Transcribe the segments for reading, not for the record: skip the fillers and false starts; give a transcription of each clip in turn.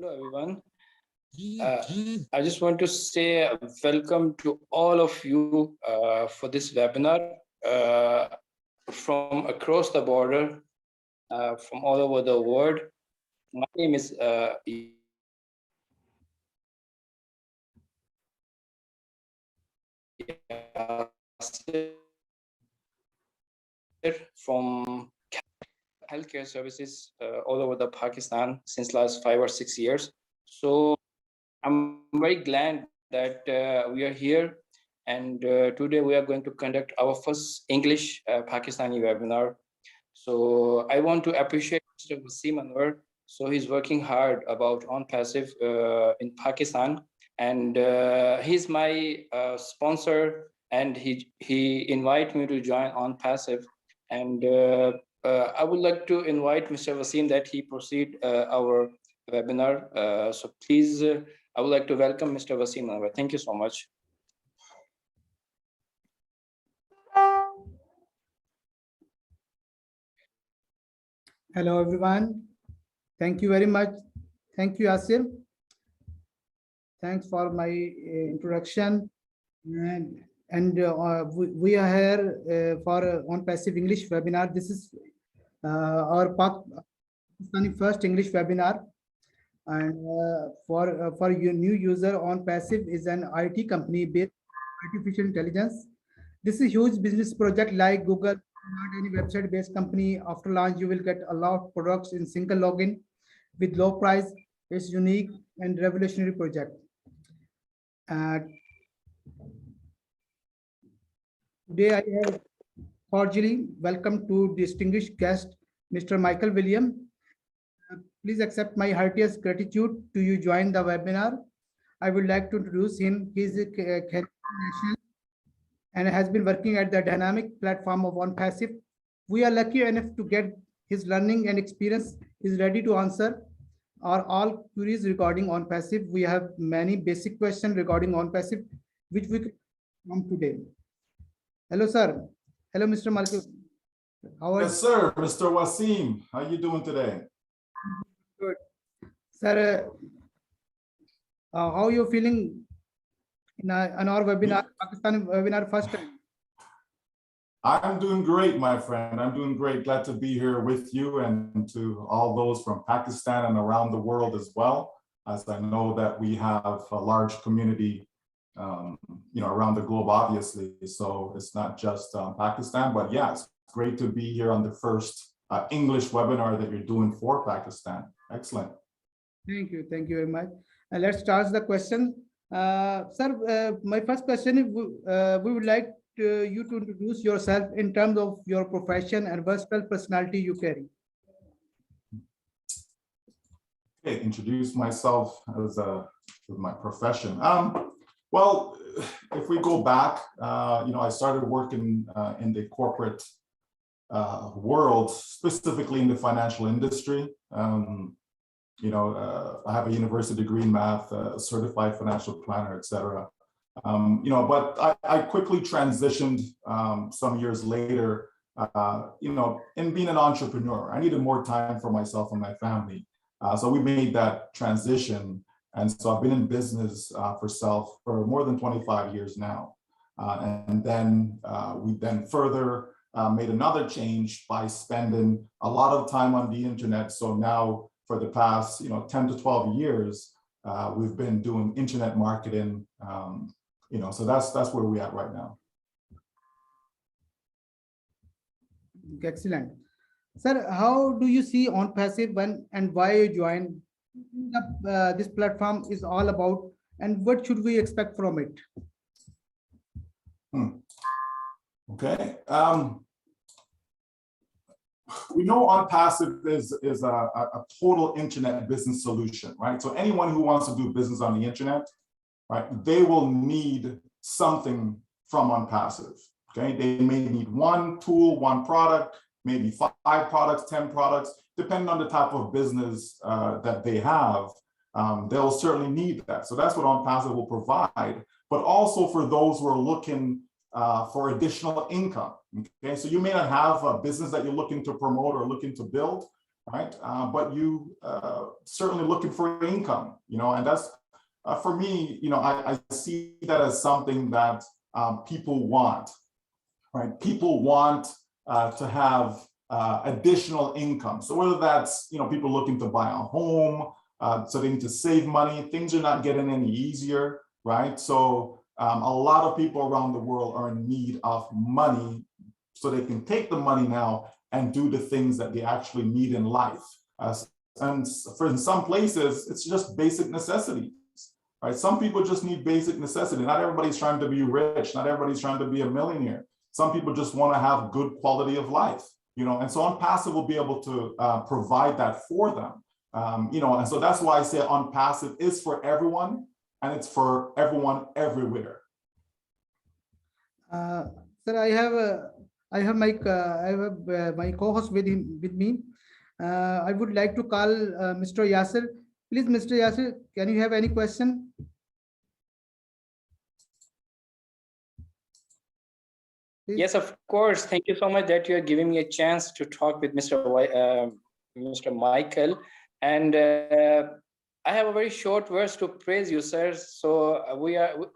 Hello, everyone. I just want to say welcome to all of you for this webinar from across the border, from all over the world. My name is from healthcare services all over the Pakistan since last 5 or 6 years. So I'm very glad that we are here, and today we are going to conduct our first English Pakistani webinar. So I want to appreciate Mr. Wasim Anwar. So he's working hard about ONPASSIVE in Pakistan, and he's my sponsor, and he invited me to join ONPASSIVE. And I would like to invite Mr. Wasim that he proceed our webinar. So please, I would like to welcome Mr. Wasim Anwar. Thank you so much. Hello, everyone. Thank you very much. Thank you, Asif. Thanks for my introduction. We are here for ONPASSIVE English webinar. This is our Pakistani first English webinar. And for your new user, ONPASSIVE is an IT company based on artificial intelligence. This is a huge business project like Google, not any website-based company. After launch, you will get a lot of products in single login with low price. It's unique and revolutionary project. Today I have cordially welcome to distinguished guest, Mr. Michael William. Please accept my heartiest gratitude to you join the webinar. I would like to introduce him. He is a national and has been working at the dynamic platform of ONPASSIVE. We are lucky enough to get his learning and experience. Is ready to answer all queries regarding ONPASSIVE. We have many basic questions regarding ONPASSIVE, which we could come today. Hello, sir. Hello, Mr. Malcolm. How are you? Yes, sir. Mr. Wasim, how are you doing today? Good. Sir, how are you feeling in our webinar, Pakistan webinar first time? I'm doing great, my friend. I'm doing great. Glad to be here with you and to all those from Pakistan and around the world as well, as I know that we have a large community around the globe, obviously. So it's not just Pakistan, but yeah, it's great to be here on the first English webinar that you're doing for Pakistan. Excellent. Thank you. Thank you very much. Let's start the question. Sir, my first question is, we would like you to introduce yourself in terms of your profession and versatile personality you carry. Okay, introduce myself as with my profession. Well, if we go back, I started working in the corporate world, specifically in the financial industry. I have a university degree in math, a certified financial planner, etc. But I quickly transitioned some years later, in being an entrepreneur. I needed more time for myself and my family. So we made that transition. And so I've been in business for more than 25 years now. And then we then further made another change by spending a lot of time on the internet. So now for the past 10 to 12 years, we've been doing internet marketing. So that's where we're at right now. Excellent. Sir, how do you see ONPASSIVE and why you joined? This platform is all about, and what should we expect from it? Okay. We know ONPASSIVE is a total internet business solution, right? So anyone who wants to do business on the internet, right, they will need something from ONPASSIVE. Okay, they may need one tool, one product, maybe 5 products, 10 products, depending on the type of business that they have. They'll certainly need that. So that's what ONPASSIVE will provide, but also for those who are looking for additional income. Okay, so you may not have a business that you're looking to promote or looking to build, right? But you certainly looking for income, and that's for me, I see that as something that people want, right? People want to have additional income. So whether that's, people looking to buy a home, so they need to save money, things are not getting any easier, right? So a lot of people around the world are in need of money, so they can take the money now and do the things that they actually need in life. And in some places, it's just basic necessities, right? Some people just need basic necessity. Not everybody's trying to be rich. Not everybody's trying to be a millionaire. Some people just want to have good quality of life, and so ONPASSIVE will be able to provide that for them. And so that's why I say ONPASSIVE is for everyone, and it's for everyone everywhere. Sir, I have my co-host with me. I would like to call Mr. Yasser. Please, Mr. Yasser, can you have any question? Please. Yes, of course. Thank you so much that you are giving me a chance to talk with Mr. Michael. And I have a very short words to praise you, sir. So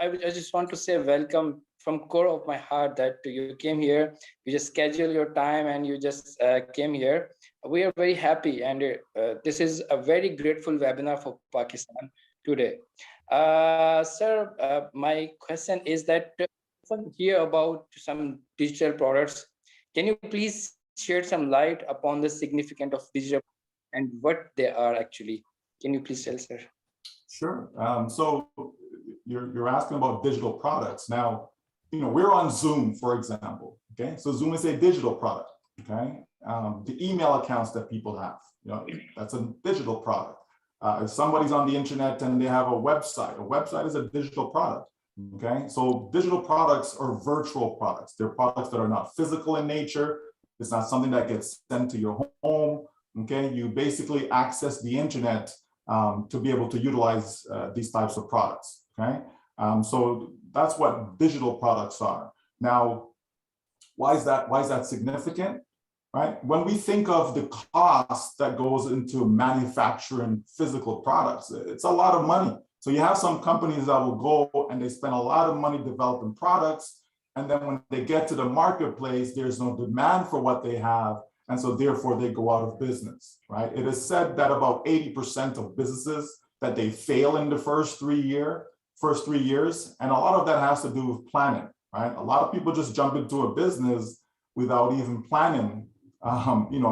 I just want to say welcome from core of my heart that you came here. You just schedule your time and you just came here. We are very happy, and this is a very grateful webinar for Pakistan today. Sir, my question is that hear about some digital products. Can you please shed some light upon the significance of digital and what they are actually? Can you please tell, sir? Sure. So you're asking about digital products. Now, we're on Zoom, for example. Okay, so Zoom is a digital product. Okay, the email accounts that people have, that's a digital product. If somebody's on the internet and they have a website is a digital product. Okay, so digital products are virtual products. They're products that are not physical in nature. It's not something that gets sent to your home. Okay, you basically access the internet to be able to utilize these types of products. Okay, so that's what digital products are. Now, why is that significant? Right? When we think of the cost that goes into manufacturing physical products, it's a lot of money. So you have some companies that will go and they spend a lot of money developing products, and then when they get to the marketplace, there's no demand for what they have, and so therefore they go out of business, right? It is said that about 80% of businesses that they fail in the first 3 years, and a lot of that has to do with planning, right? A lot of people just jump into a business without even planning,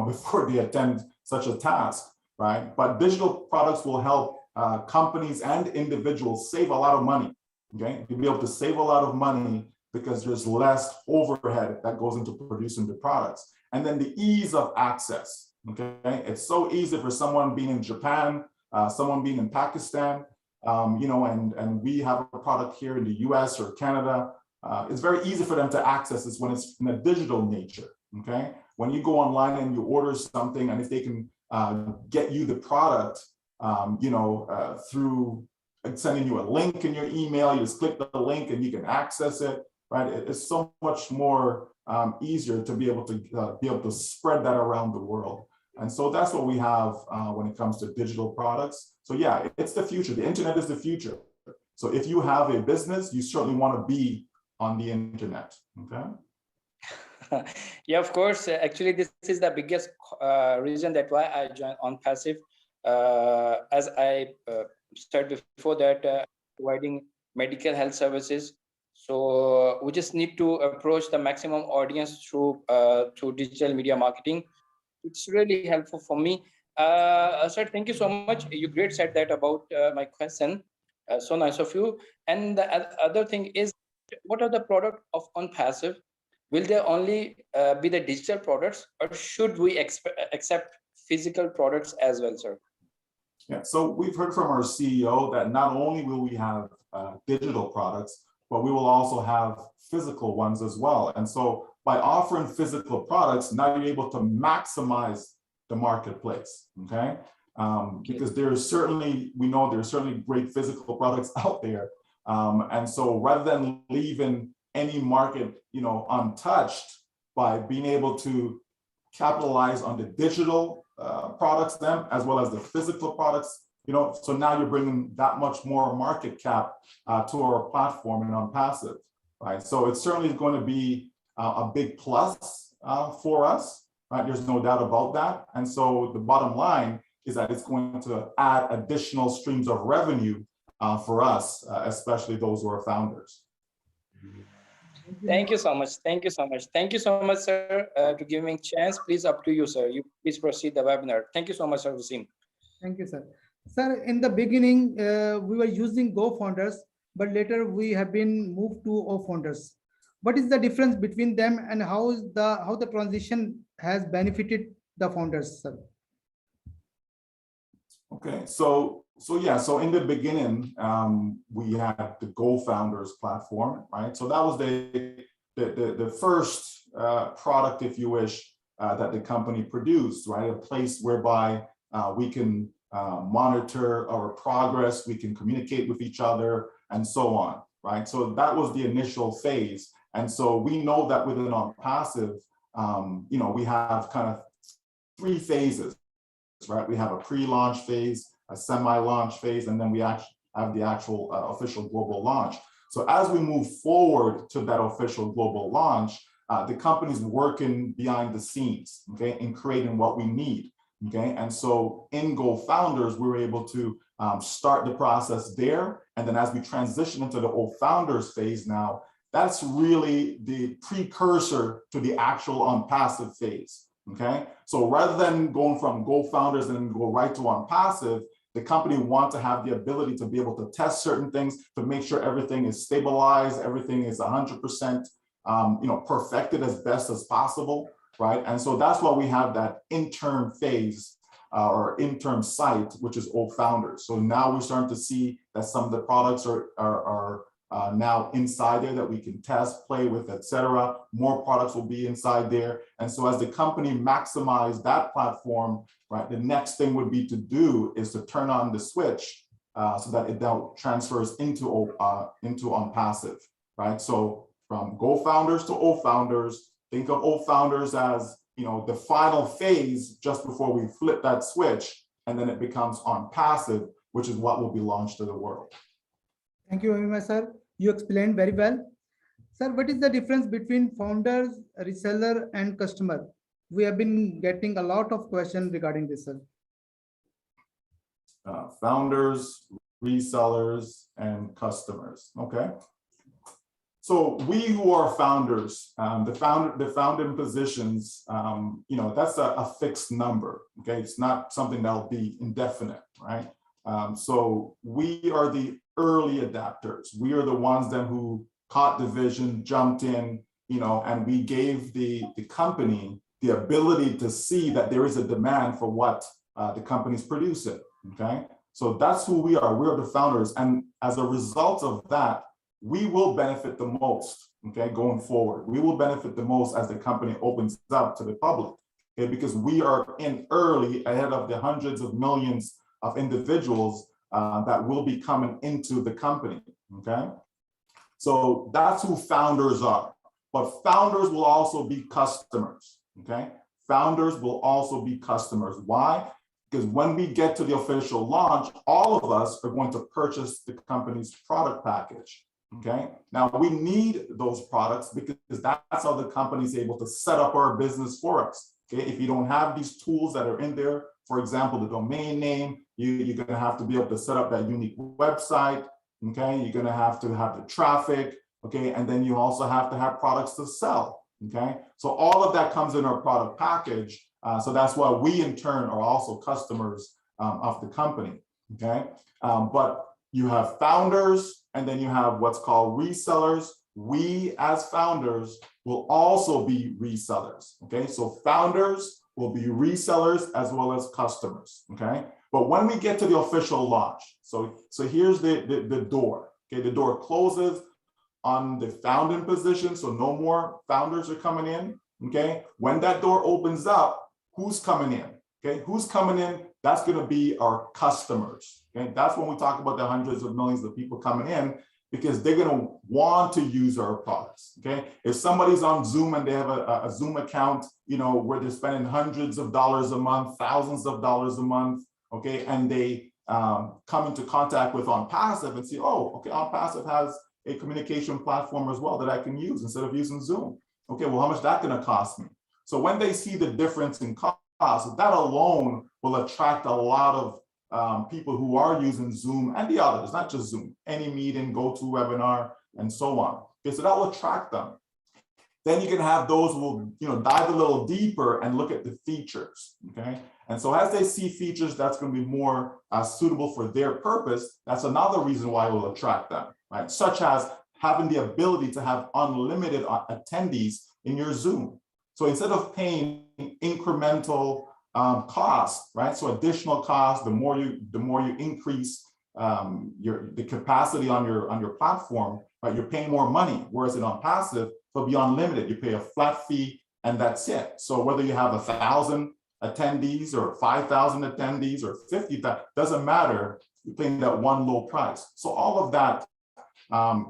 before they attempt such a task, right? But digital products will help companies and individuals save a lot of money. Okay, you'll be able to save a lot of money because there's less overhead that goes into producing the products. And then the ease of access. Okay, it's so easy for someone being in Japan, someone being in Pakistan, and we have a product here in the US or Canada. It's very easy for them to access this when it's in a digital nature. Okay, when you go online and you order something, and if they can get you the product, through sending you a link in your email, you just click the link and you can access it, right? It's so much more easier to be able to spread that around the world. And so that's what we have when it comes to digital products. So yeah, it's the future. The internet is the future. So if you have a business, you certainly want to be on the internet, okay? Yeah, of course. Actually, this is the biggest reason that why I joined ONPASSIVE. As I said before that, providing medical health services. So we just need to approach the maximum audience through digital media marketing. It's really helpful for me. Sir, thank you so much. You great said that about my question. So nice of you. And the other thing is, what are the product of ONPASSIVE? Will they only be the digital products, or should we accept physical products as well, sir? Yeah, so we've heard from our CEO that not only will we have digital products, but we will also have physical ones as well. And so by offering physical products, now you're able to maximize the marketplace, okay? Because we know there's certainly great physical products out there. And so rather than leaving any market, untouched, by being able to capitalize on the digital products then, as well as the physical products, so now you're bringing that much more market cap to our platform and ONPASSIVE, right? So it certainly is going to be a big plus for us, right? There's no doubt about that. And so the bottom line is that it's going to add additional streams of revenue for us, especially those who are founders. Thank you so much. Thank you so much. Thank you so much, sir, to give me a chance. Please, up to you, sir. You please proceed the webinar. Thank you so much, sir, Wasim. Thank you, sir. Sir, in the beginning, we were using Go Founders, but later we have been moved to O Founders. What is the difference between them, and how the transition has benefited the founders, sir? Okay, so in the beginning, we had the Go Founders platform, right? So that was the first product, if you wish, that the company produced, right? A place whereby we can monitor our progress, we can communicate with each other, and so on, right? So that was the initial phase. And so we know that within ONPASSIVE, we have kind of 3 phases, right? We have a pre-launch phase, a semi-launch phase, and then we actually have the actual official global launch. So as we move forward to that official global launch, the company's working behind the scenes, okay, in creating what we need, okay? And so in Go Founders, we were able to start the process there. And then as we transition into the O Founders phase now, that's really the precursor to the actual ONPASSIVE phase, okay? So rather than going from Go Founders and go right to ONPASSIVE, the company wants to have the ability to be able to test certain things, to make sure everything is stabilized, everything is 100%, perfected as best as possible, right? And so that's why we have that intern phase or intern site, which is O Founders. So now we're starting to see that some of the products are now inside there that we can test, play with, etc. More products will be inside there. And so as the company maximize that platform, right, the next thing would be to do is to turn on the switch so that it now transfers into ONPASSIVE, right? So from Go Founders to O Founders, think of O Founders as, the final phase just before we flip that switch, and then it becomes ONPASSIVE, which is what will be launched to the world. Thank you very much, sir. You explained very well. Sir, what is the difference between founders, reseller, and customer? We have been getting a lot of questions regarding this, sir. Founders, resellers, and customers. Okay. So we who are founders, the founding positions, that's a fixed number. Okay, it's not something that'll be indefinite, right? So we are the early adapters. We are the ones then who caught the vision, jumped in, and we gave the company the ability to see that there is a demand for what the company's producing, okay? So that's who we are. We're the founders. And as a result of that, we will benefit the most, okay, going forward. We will benefit the most as the company opens up to the public, okay, because we are in early ahead of the hundreds of millions of individuals that will be coming into the company, okay? So that's who founders are. But founders will also be customers, okay? Founders will also be customers. Why? Because when we get to the official launch, all of us are going to purchase the company's product package, okay? Now, we need those products because that's how the company is able to set up our business for us, okay? If you don't have these tools that are in there, for example, the domain name, you're going to have to be able to set up that unique website, okay? You're going to have the traffic, okay? And then you also have to have products to sell, okay? So all of that comes in our product package. So that's why we in turn are also customers of the company, okay? But you have founders, and then you have what's called resellers. We as founders will also be resellers, okay? So founders will be resellers as well as customers, okay? But when we get to the official launch, so here's the door, okay? The door closes on the founding position, so no more founders are coming in, okay? When that door opens up, who's coming in, okay? Who's coming in? That's gonna be our customers, okay? That's when we talk about the hundreds of millions of people coming in. because they're going to want to use our products. Okay, if somebody's on Zoom and they have a Zoom account, you know, where they're spending hundreds of dollars a month, thousands of dollars a month, okay, and they come into contact with ONPASSIVE and see, oh, okay, ONPASSIVE has a communication platform as well that I can use instead of using Zoom. Okay, well, how much is that going to cost me? So when they see the difference in cost, that alone will attract a lot of people who are using Zoom and the others, not just Zoom, any meeting, GoToWebinar, and so on. Okay, so that will attract them. Then you can have those who will, you know, dive a little deeper and look at the features. Okay, and so as they see features that's going to be more suitable for their purpose, that's another reason why it will attract them, right? Such as having the ability to have unlimited attendees in your Zoom. So instead of paying incremental costs, right? So additional costs, the more you increase the capacity on your platform, right? You're paying more money. Whereas in ONPASSIVE, it'll be unlimited. You pay a flat fee and that's it. So whether you have 1,000 attendees or 5,000 attendees or 50,000, doesn't matter. You're paying that one low price. So all of that,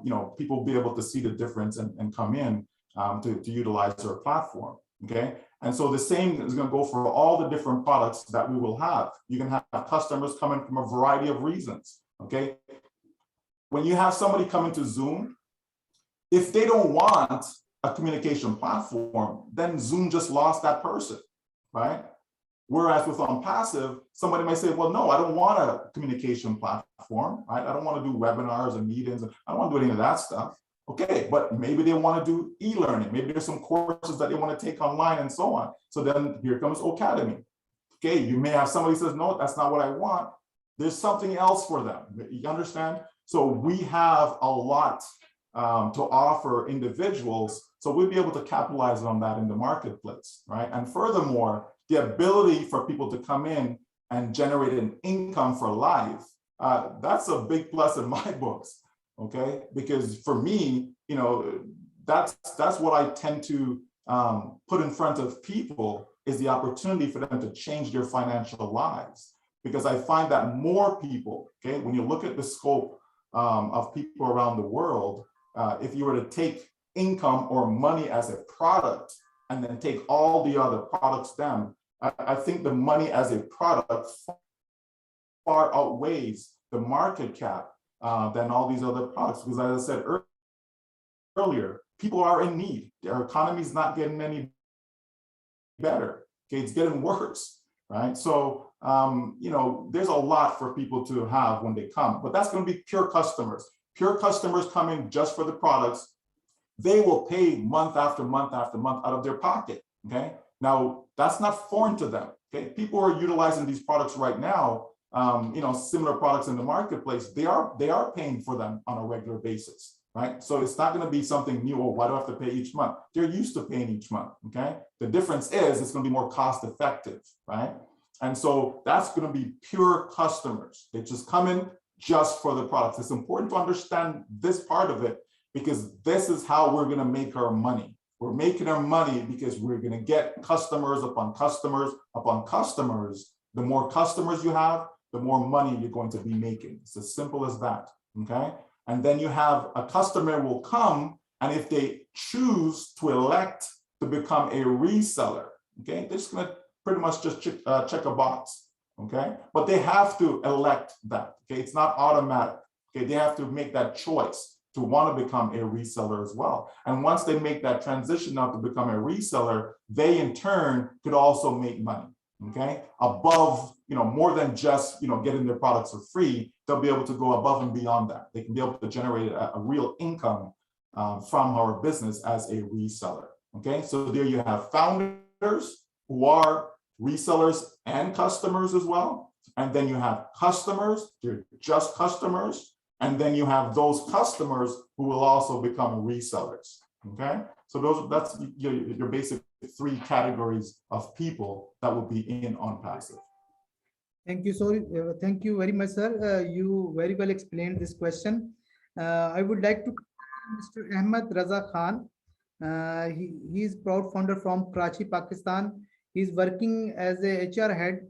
you know, people will be able to see the difference and come in to utilize our platform. Okay, and so the same is going to go for all the different products that we will have. You can have customers coming from a variety of reasons. Okay, when you have somebody coming to Zoom, if they don't want a communication platform, then Zoom just lost that person, right? Whereas with ONPASSIVE, somebody might say, well, no, I don't want a communication platform, right? I don't want to do webinars and meetings. I don't want to do any of that stuff. Okay, but maybe they want to do e-learning. Maybe there's some courses that they want to take online and so on. So then here comes Academy. Okay, you may have somebody says, no, that's not what I want. There's something else for them. You understand? So we have a lot to offer individuals. So we'll be able to capitalize on that in the marketplace, right? And furthermore, the ability for people to come in and generate an income for life, that's a big plus in my books. Okay, because for me, you know, that's what I tend to put in front of people is the opportunity for them to change their financial lives. Because I find that more people, okay, when you look at the scope of people around the world, if you were to take income or money as a product and then take all the other products down, I think the money as a product far outweighs the market cap than all these other products. Because as I said earlier, people are in need. Our economy is not getting any better. Okay, it's getting worse, right? So, you know, there's a lot for people to have when they come, but that's going to be pure customers. Pure customers coming just for the products. They will pay month after month after month out of their pocket. Okay, now that's not foreign to them. Okay, people are utilizing these products right now. You know, similar products in the marketplace, they are paying for them on a regular basis, right? So it's not going to be something new. Oh, why do I have to pay each month? They're used to paying each month. Okay, the difference is it's going to be more cost effective, right? And so that's going to be pure customers. They just come in just for the products. It's important to understand this part of it because this is how we're going to make our money. We're making our money because we're going to get customers upon customers upon customers. The more customers you have, the more money you're going to be making. It's as simple as that, okay? And then you have a customer will come, and if they choose to elect to become a reseller, okay? They're just gonna pretty much just check a box, okay? But they have to elect that, okay? It's not automatic, okay? They have to make that choice to want to become a reseller as well. And once they make that transition now to become a reseller, they in turn could also make money. Okay, above, you know, more than just, you know, getting their products for free, they'll be able to go above and beyond that. They can be able to generate a real income from our business as a reseller. Okay, so there you have founders who are resellers and customers as well. And then you have customers, they're just customers. And then you have those customers who will also become resellers. Okay, so that's your basic three categories of people that will be in ONPASSIVE. Thank you. Thank you very much, sir. You very well explained this question. I would like to Mr. Ahmed Raza Khan. He is proud founder from Karachi, Pakistan. He is working as a HR head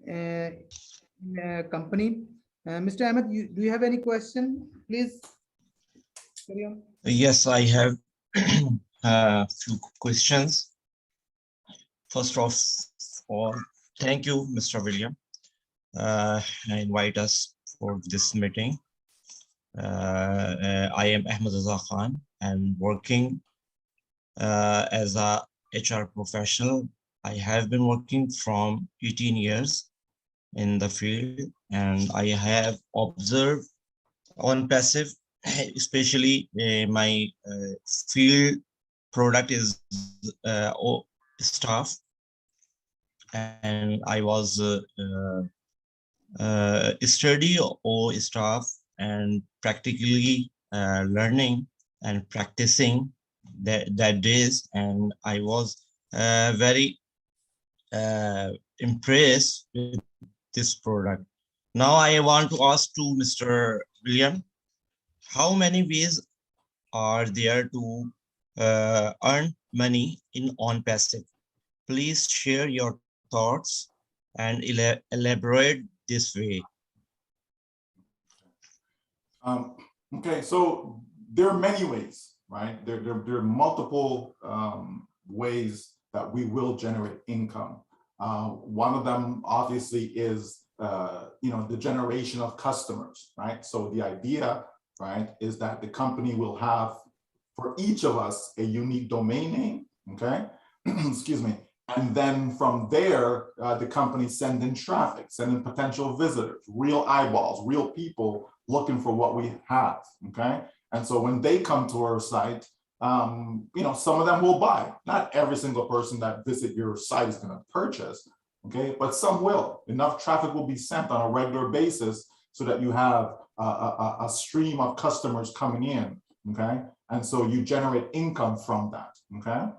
in a company. Mr. Ahmed, do you have any question, please? Yes, I have a few questions. First of all, thank you, Mr. William, invite us for this meeting. I am Ahmed Azza Khan and working as a HR professional. I have been working from 18 years in the field, and I have observed on passive, especially my field product is staff, and I was study or staff and practically learning and practicing that days, and I was very impressed with this product. Now I want to ask to Mr. William, how many ways are there to earn money in ONPASSIVE? Please share your thoughts and elaborate this way. Okay, so there are many ways, right? There are multiple ways that we will generate income. One of them obviously is the generation of customers, right? So the idea, right, is that the company will have for each of us a unique domain name, okay? Excuse me. And then from there, the company send in traffic, send in potential visitors, real eyeballs, real people looking for what we have, okay? And so when they come to our site, some of them will buy. Not every single person that visit your site is going to purchase, okay? But some will. Enough traffic will be sent on a regular basis so that you have a stream of customers coming in, okay? And so you generate income from that, okay?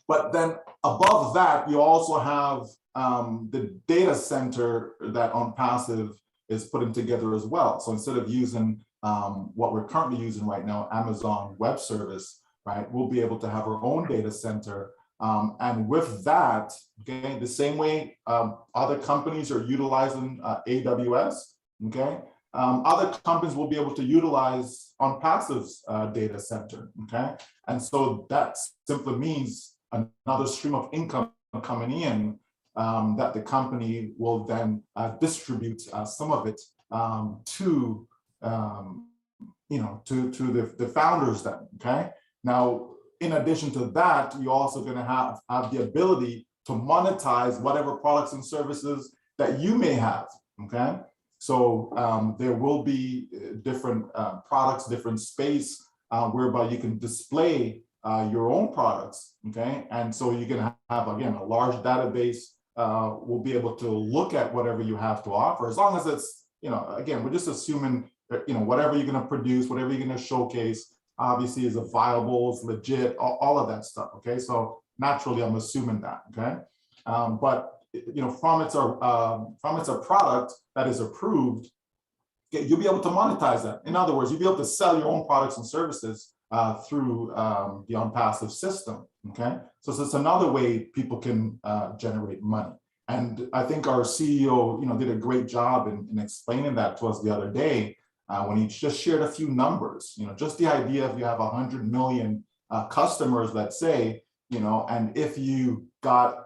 But then above that, you also have the data center that ONPASSIVE is putting together as well. So instead of using what we're currently using right now, Amazon Web Service, right, we'll be able to have our own data center. And with that, okay, the same way other companies are utilizing AWS, okay, other companies will be able to utilize ONPASSIVE's data center, okay? And so that simply means another stream of income coming in that the company will then distribute some of it to the founders then, okay? Now, in addition to that, you're also going to have the ability to monetize whatever products and services that you may have, okay? So there will be different products, different space whereby you can display your own products, okay? And so you can have, again, a large database will be able to look at whatever you have to offer, as long as it's, again, we're just assuming that, whatever you're gonna produce, whatever you're gonna showcase, obviously is a viable, is legit, all of that stuff, okay? So naturally, I'm assuming that, okay? But, from it's a product that is approved, you'll be able to monetize that. In other words, you'll be able to sell your own products and services through the ONPASSIVE system, okay? So it's another way people can generate money. And I think our CEO, did a great job in explaining that to us the other day when he just shared a few numbers, just the idea if you have 100 million customers, let's say, and if you got,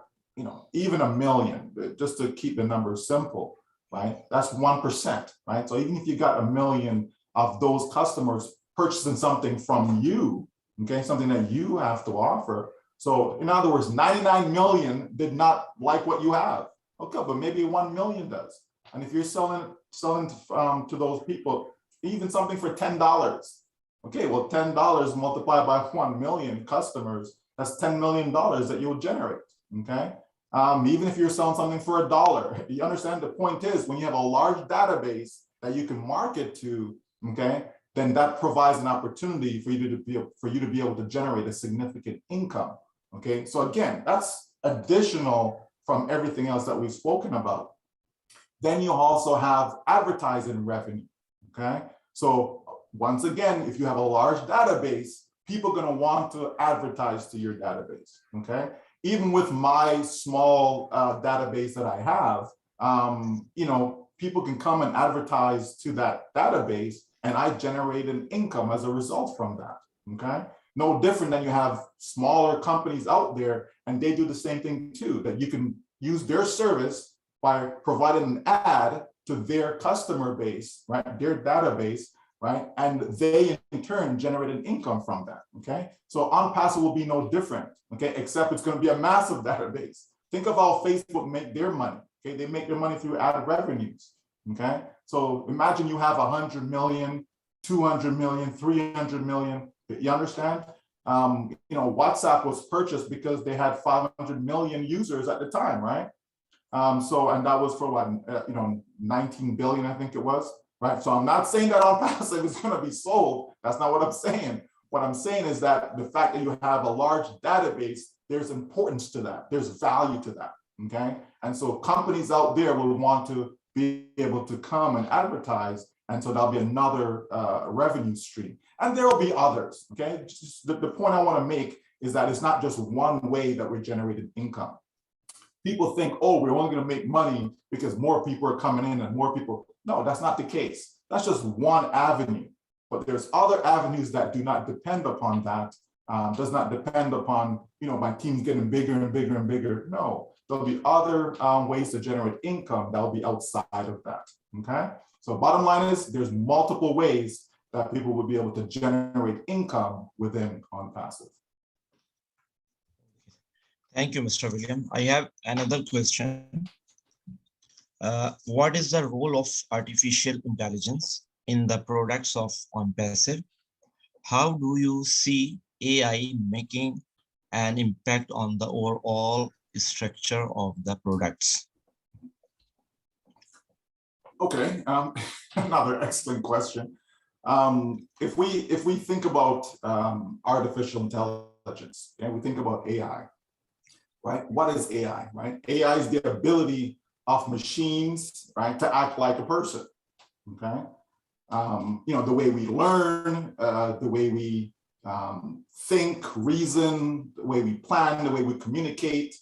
even 1 million, just to keep the numbers simple, right? That's 1%, right? So even if you got 1 million of those customers purchasing something from you, okay, something that you have to offer. So in other words, 99 million did not like what you have. Okay, but maybe 1 million does. And if you're selling to those people, even something for $10, okay, well, $10 multiplied by 1 million customers, that's $10 million that you'll generate, okay? Even if you're selling something for $1, you understand the point is when you have a large database that you can market to, okay, then that provides an opportunity for you to be able to generate a significant income, okay? So again, that's additional from everything else that we've spoken about. Then you also have advertising revenue, okay? So once again, if you have a large database, people are gonna want to advertise to your database, okay? Even with my small database that I have, people can come and advertise to that database, and I generate an income as a result from that, okay? No different than you have smaller companies out there, and they do the same thing too, that you can use their service by providing an ad to their customer base, right, their database, right, and they in turn generate an income from that, okay? So ONPASSIVE will be no different, okay, except it's gonna be a massive database. Think of how Facebook make their money, okay? They make their money through ad revenues, okay? So imagine you have 100 million, 200 million, 300 million, you understand? You know, WhatsApp was purchased because they had 500 million users at the time, right? So, and that was for what, you know, 19 billion, I think it was, right? So I'm not saying that ONPASSIVE is going to be sold. That's not what I'm saying. What I'm saying is that the fact that you have a large database, there's importance to that. There's value to that, okay? And so companies out there will want to be able to come and advertise, and so that'll be another revenue stream. And there will be others, okay? Just the point I want to make is that it's not just one way that we're generating income. People think, oh, we're only going to make money because more people are coming in and more people. No, that's not the case. That's just one avenue. But there's other avenues that do not depend upon that. Does not depend upon, you know, my team's getting bigger and bigger and bigger. No, there'll be other ways to generate income that will be outside of that, okay? So bottom line is there's multiple ways that people would be able to generate income within ONPASSIVE. Thank you, Mr. William. I have another question. What is the role of artificial intelligence in the products of ONPASSIVE? How do you see AI making an impact on the overall structure of the products? Okay, another excellent question. If we think about artificial intelligence, and we think about AI, right? What is AI, right? AI is the ability of machines, right, to act like a person, okay? You know, the way we learn, the way we think, reason, the way we plan, the way we communicate,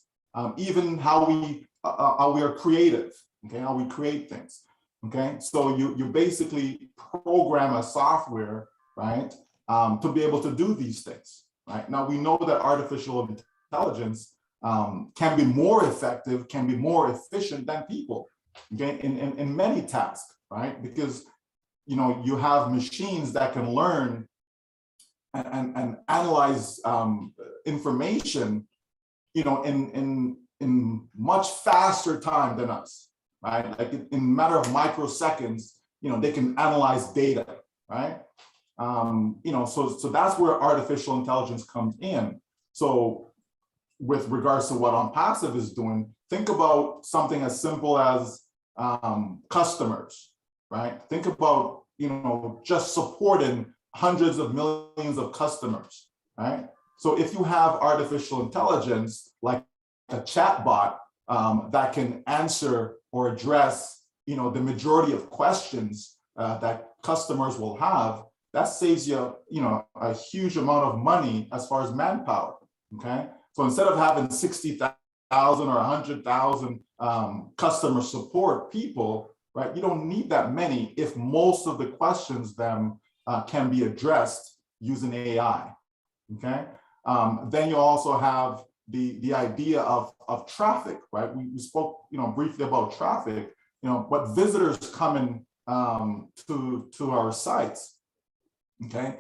even how we are creative, okay, how we create things, okay? So you basically program a software, right, to be able to do these things, right? Now we know that artificial intelligence can be more effective, can be more efficient than people, okay, in many tasks, right? Because, you know, you have machines that can learn and analyze information, you know, in much faster time than us, right? Like in a matter of microseconds, you know, they can analyze data, right? You know, so that's where artificial intelligence comes in. So with regards to what ONPASSIVE is doing, think about something as simple as customers, right? Think about, you know, just supporting hundreds of millions of customers, right? So if you have artificial intelligence, like a chatbot that can answer or address, you know, the majority of questions that customers will have, that saves you, you know, a huge amount of money as far as manpower, okay? So instead of having 60,000 or 100,000 customer support people, right? You don't need that many if most of the questions then can be addressed using AI, okay? Then you also have the idea of traffic, right? We spoke, you know, briefly about traffic, you know, but visitors coming to our sites, okay?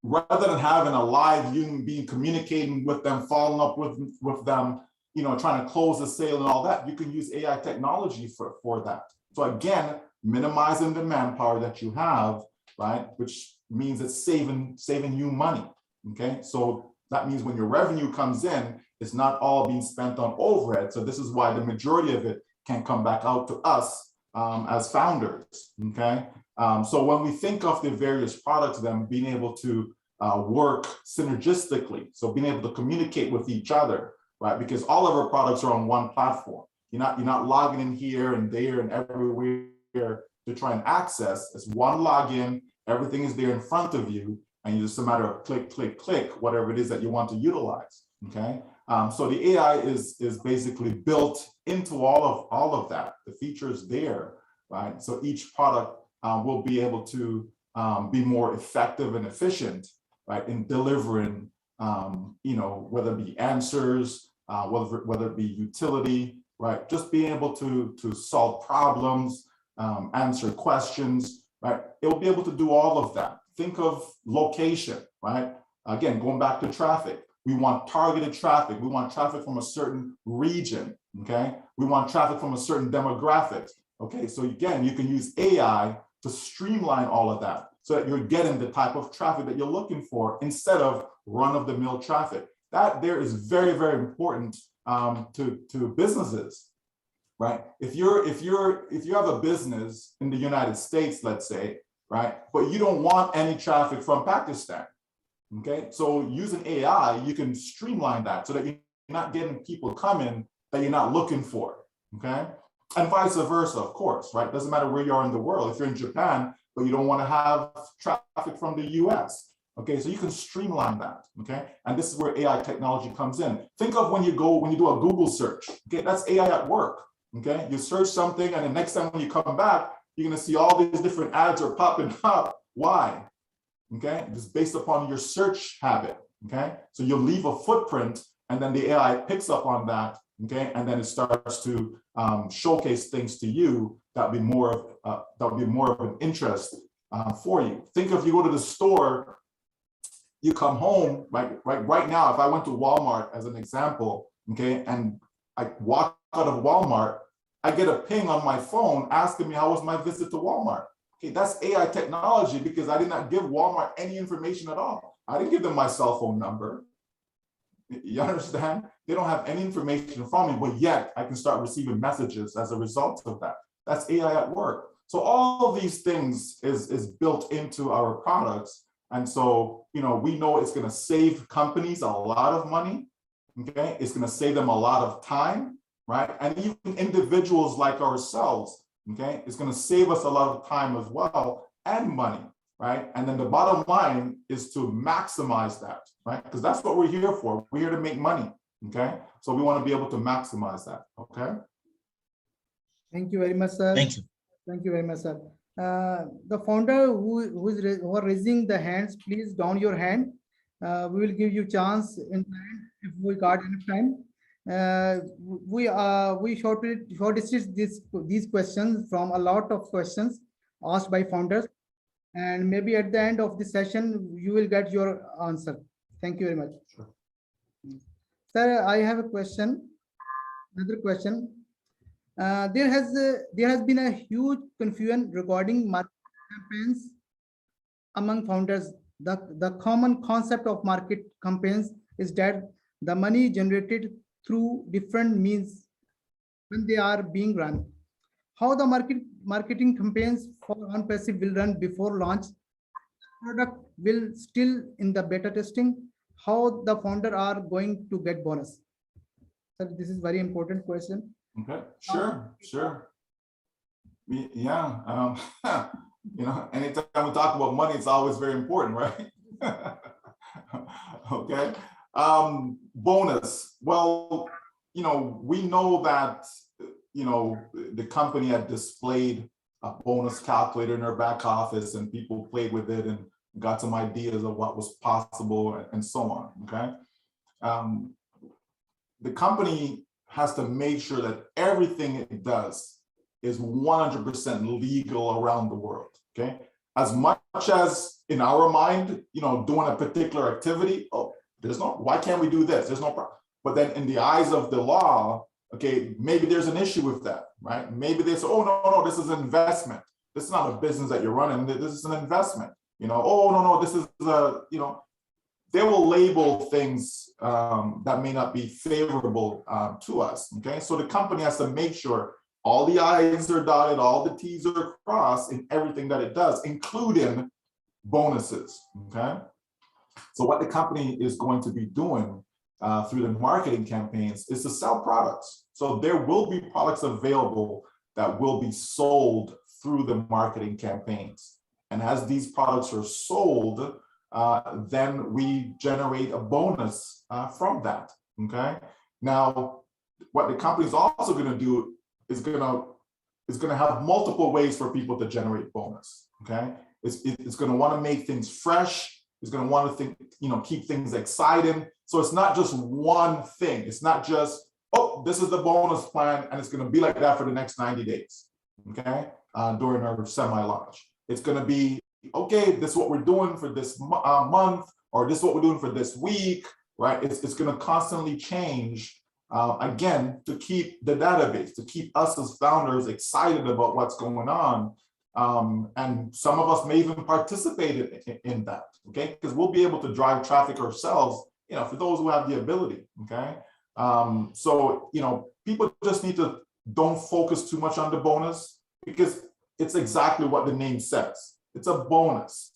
Rather than having a live human being communicating with them, following up with them, you know, trying to close the sale and all that, you can use AI technology for that. So again, minimizing the manpower that you have, right? Which means it's saving you money, okay? So that means when your revenue comes in, it's not all being spent on overhead. So this is why the majority of it can come back out to us as founders, okay? So when we think of the various products, then being able to work synergistically, so being able to communicate with each other, right? Because all of our products are on one platform. You're not logging in here and there and everywhere to try and access. It's one login, everything is there in front of you, and it's just a matter of click, click, click, whatever it is that you want to utilize, okay? So the AI is basically built into all of that. The feature is there, right? So each product will be able to be more effective and efficient, right, in delivering, whether it be answers, whether it be utility, right, just being able to solve problems, answer questions, right, it will be able to do all of that. Think of location, right? Again, going back to traffic, we want targeted traffic. We want traffic from a certain region, okay? We want traffic from a certain demographic, okay? So again, you can use AI to streamline all of that so that you're getting the type of traffic that you're looking for instead of run-of-the-mill traffic. That there is very, very important to businesses, right? If you have a business in the United States, let's say, right, but you don't want any traffic from Pakistan, okay? So using AI, you can streamline that so that you're not getting people coming that you're not looking for, okay? And vice versa, of course, right? Doesn't matter where you are in the world. If you're in Japan, but you don't want to have traffic from the US, okay? So you can streamline that, okay? And this is where AI technology comes in. Think of when you do a Google search, okay? That's AI at work, okay? You search something and the next time when you come back, you're gonna see all these different ads are popping up. Why? Okay, just based upon your search habit, okay? So you'll leave a footprint and then the AI picks up on that, okay? And then it starts to showcase things to you that would be more of an interest for you. Think if you go to the store, you come home, right now, if I went to Walmart as an example, okay, and I walk out of Walmart, I get a ping on my phone asking me how was my visit to Walmart. Okay, that's AI technology because I did not give Walmart any information at all. I didn't give them my cell phone number. You understand? They don't have any information from me, but yet I can start receiving messages as a result of that. That's AI at work. So all of these things is built into our products. And so, we know it's going to save companies a lot of money. Okay, it's going to save them a lot of time, right? And even individuals like ourselves, okay, it's going to save us a lot of time as well and money, right? And then the bottom line is to maximize that, right? Because that's what we're here for. We're here to make money, okay? So we want to be able to maximize that, okay? Thank you very much, sir. Thank you. Thank you very much, sir. The founder who are raising the hands, please down your hand. We will give you chance in time if we got enough time. We shortlisted these questions from a lot of questions asked by founders, and maybe at the end of the session you will get your answer. Thank you very much. Sure. Sir, I have a question. Another question. There has been a huge confusion regarding marketing campaigns among founders. The common concept of market campaigns is that the money generated through different means when they are being run. How the marketing campaigns for ONPASSIVE will run before launch, product will still in the beta testing, how the founder are going to get bonus. So this is very important question. Okay, sure. Yeah, anytime we talk about money, it's always very important, right? Okay. Bonus. Well, we know that, the company had displayed a bonus calculator in their back office and people played with it and got some ideas of what was possible and so on, okay? The company has to make sure that everything it does is 100% legal around the world, okay? As much as in our mind, doing a particular activity, why can't we do this? There's no problem. But then in the eyes of the law, okay, maybe there's an issue with that, right? Maybe they say, oh, no, this is an investment. This is not a business that you're running. This is an investment. Oh, no, this is they will label things that may not be favorable to us, okay? So the company has to make sure all the I's are dotted, all the T's are crossed in everything that it does, including bonuses, okay? So what the company is going to be doing through the marketing campaigns is to sell products. So there will be products available that will be sold through the marketing campaigns. And as these products are sold, then we generate a bonus from that, okay? Now, what the company is also gonna do is gonna have multiple ways for people to generate bonus, okay? It's going to want to make things fresh. It's going to want to think, keep things exciting. So it's not just one thing. It's not just, oh, this is the bonus plan, and it's going to be like that for the next 90 days, okay, during our semi-launch. It's going to be, okay, this is what we're doing for this month, or this is what we're doing for this week, right? It's going to constantly change, again, to keep the database, to keep us as founders excited about what's going on. And some of us may even participate in that, okay? Because we'll be able to drive traffic ourselves, for those who have the ability, okay? So, people just need to don't focus too much on the bonus, because it's exactly what the name says. It's a bonus,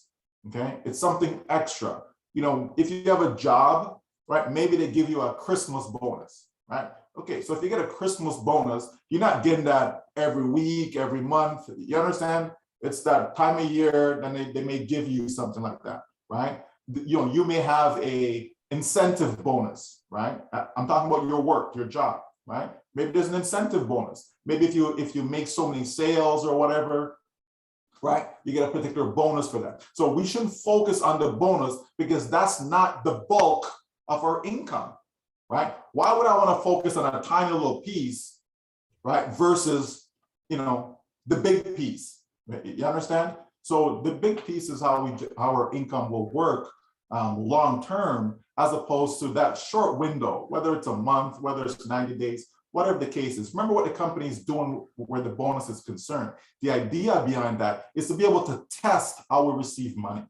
okay? It's something extra. If you have a job, right, maybe they give you a Christmas bonus, right? Okay, so if you get a Christmas bonus, you're not getting that every week, every month. You understand? It's that time of year, then they may give you something like that, right? You may have a incentive bonus, right? I'm talking about your work, your job, right? Maybe there's an incentive bonus. Maybe if you make so many sales or whatever, right, you get a particular bonus for that. So we shouldn't focus on the bonus, because that's not the bulk of our income, right? Why would I want to focus on a tiny little piece, right, versus, the big piece? You understand? So the big piece is how our income will work long term, as opposed to that short window, whether it's a month, whether it's 90 days, whatever the case is. Remember what the company is doing where the bonus is concerned. The idea behind that is to be able to test how we receive money,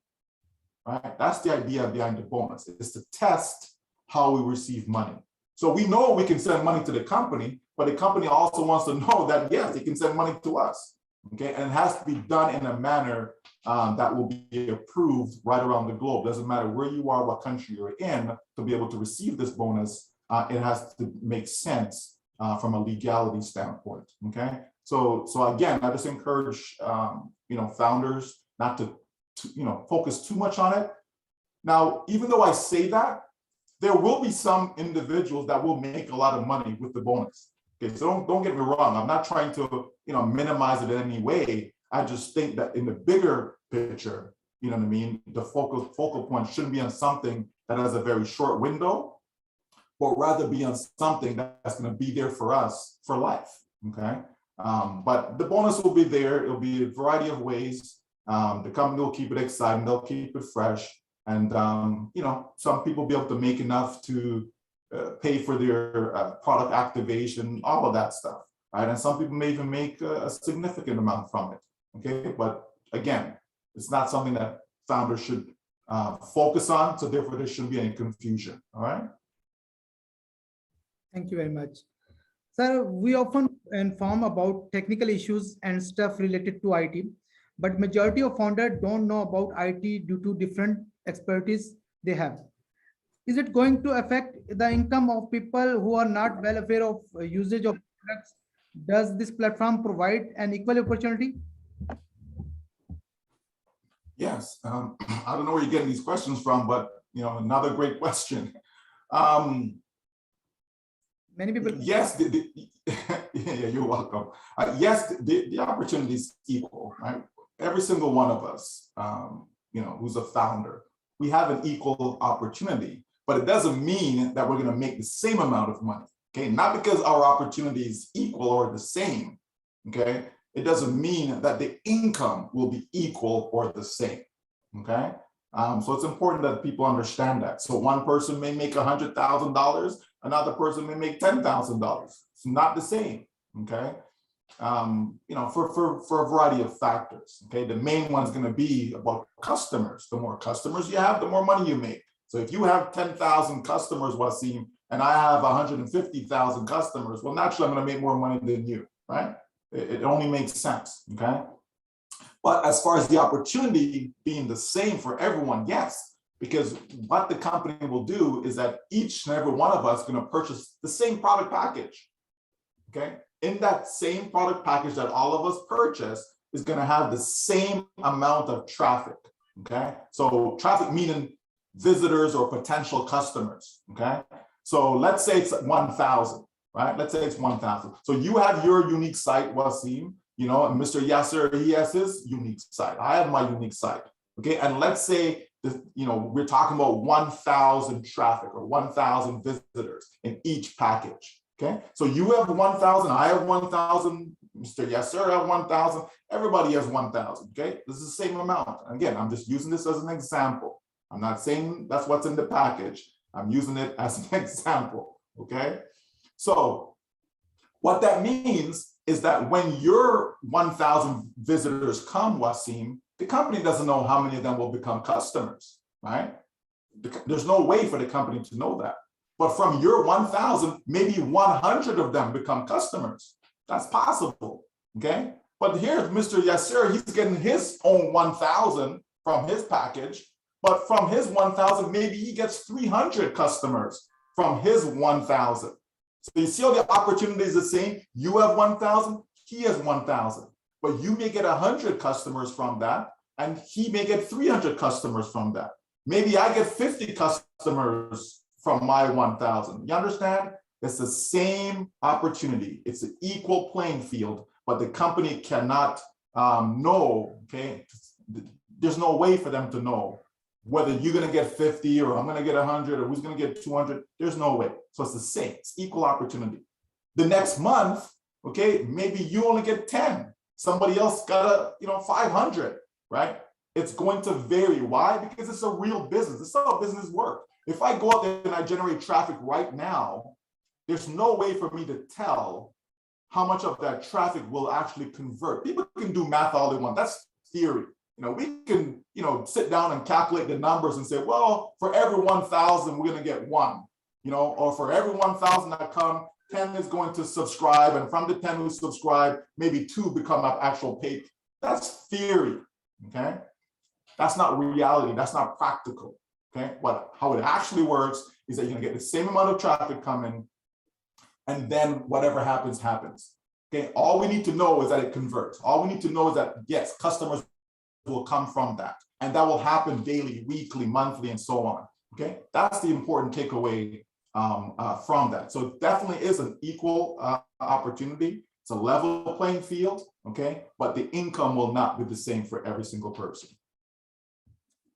right? That's the idea behind the bonus, is to test how we receive money. So we know we can send money to the company, but the company also wants to know that, yes, they can send money to us, okay? And it has to be done in a manner that will be approved right around the globe. Doesn't matter where you are, what country you're in, to be able to receive this bonus, it has to make sense from a legality standpoint, okay? So again, I just encourage, founders not to focus too much on it. Now, even though I say that, there will be some individuals that will make a lot of money with the bonus. Okay, so don't get me wrong. I'm not trying to minimize it in any way. I just think that in the bigger picture, you know what I mean, the focal point shouldn't be on something that has a very short window, but rather be on something that's going to be there for us for life. Okay, but the bonus will be there. It'll be a variety of ways. The company will keep it exciting. They'll keep it fresh. And, some people will be able to make enough to pay for their product activation, all of that stuff, right? And some people may even make a significant amount from it, okay? But again, it's not something that founders should focus on, so therefore there shouldn't be any confusion, all right? Thank you very much. Sir, we often inform about technical issues and stuff related to IT, but majority of founders don't know about IT due to different expertise they have. Is it going to affect the income of people who are not well aware of usage of products? Does this platform provide an equal opportunity? Yes, I don't know where you're getting these questions from, but another great question. Many people. Yes, yeah, you're welcome. Yes, the opportunity is equal, right? Every single one of us, who's a founder, we have an equal opportunity, but it doesn't mean that we're going to make the same amount of money, okay? Not because our opportunity is equal or the same, okay? It doesn't mean that the income will be equal or the same, okay? So it's important that people understand that. So one person may make $100,000, another person may make $10,000. It's not the same, okay? For a variety of factors, okay? The main one's gonna be about customers. The more customers you have, the more money you make. So if you have 10,000 customers, Wasim, and I have 150,000 customers, well, naturally I'm gonna make more money than you, right? It only makes sense, okay? But as far as the opportunity being the same for everyone, yes, because what the company will do is that each and every one of us is gonna purchase the same product package, okay? In that same product package that all of us purchase is going to have the same amount of traffic, okay? So traffic meaning visitors or potential customers, okay? So let's say it's 1,000, right? Let's say it's 1,000. So you have your unique site, Wasim, you know, and Mr. Yasser, he has his unique site. I have my unique site. Okay, and let's say you know, we're talking about 1,000 traffic or 1,000 visitors in each package. Okay, so you have 1,000, I have 1,000, Mr. Yasser have 1,000, everybody has 1,000. Okay, this is the same amount. Again, I'm just using this as an example. I'm not saying that's what's in the package. I'm using it as an example. Okay, so what that means is that when your 1,000 visitors come, Wasim, the company doesn't know how many of them will become customers, right? There's no way for the company to know that. But from your 1,000, maybe 100 of them become customers. That's possible, okay? But here's Mr. Yasser, he's getting his own 1,000 from his package, but from his 1,000, maybe he gets 300 customers from his 1,000. So you see how the opportunity is the same? You have 1,000, he has 1,000. But you may get 100 customers from that, and he may get 300 customers from that. Maybe I get 50 customers from my 1,000. You understand? It's the same opportunity. It's an equal playing field, but the company cannot know, okay? There's no way for them to know whether you're gonna get 50 or I'm gonna get 100 or who's gonna get 200. There's no way. So it's the same, it's equal opportunity. The next month, okay, maybe you only get 10. Somebody else got 500, right? It's going to vary. Why? Because it's a real business. This is how business work. If I go out there and I generate traffic right now, there's no way for me to tell how much of that traffic will actually convert. People can do math all they want. That's theory. We can, sit down and calculate the numbers and say, well, for every 1,000, we're going to get one, or for every 1,000 that come, 10 is going to subscribe, and from the 10 who subscribe, maybe 2 become actual paid. That's theory, okay? That's not reality, that's not practical, okay? But how it actually works is that you're gonna get the same amount of traffic coming, and then whatever happens, happens, okay? All we need to know is that it converts. All we need to know is that, yes, customers will come from that, and that will happen daily, weekly, monthly, and so on, okay? That's the important takeaway from that. So it definitely is an equal opportunity. It's a level playing field, okay? But the income will not be the same for every single person.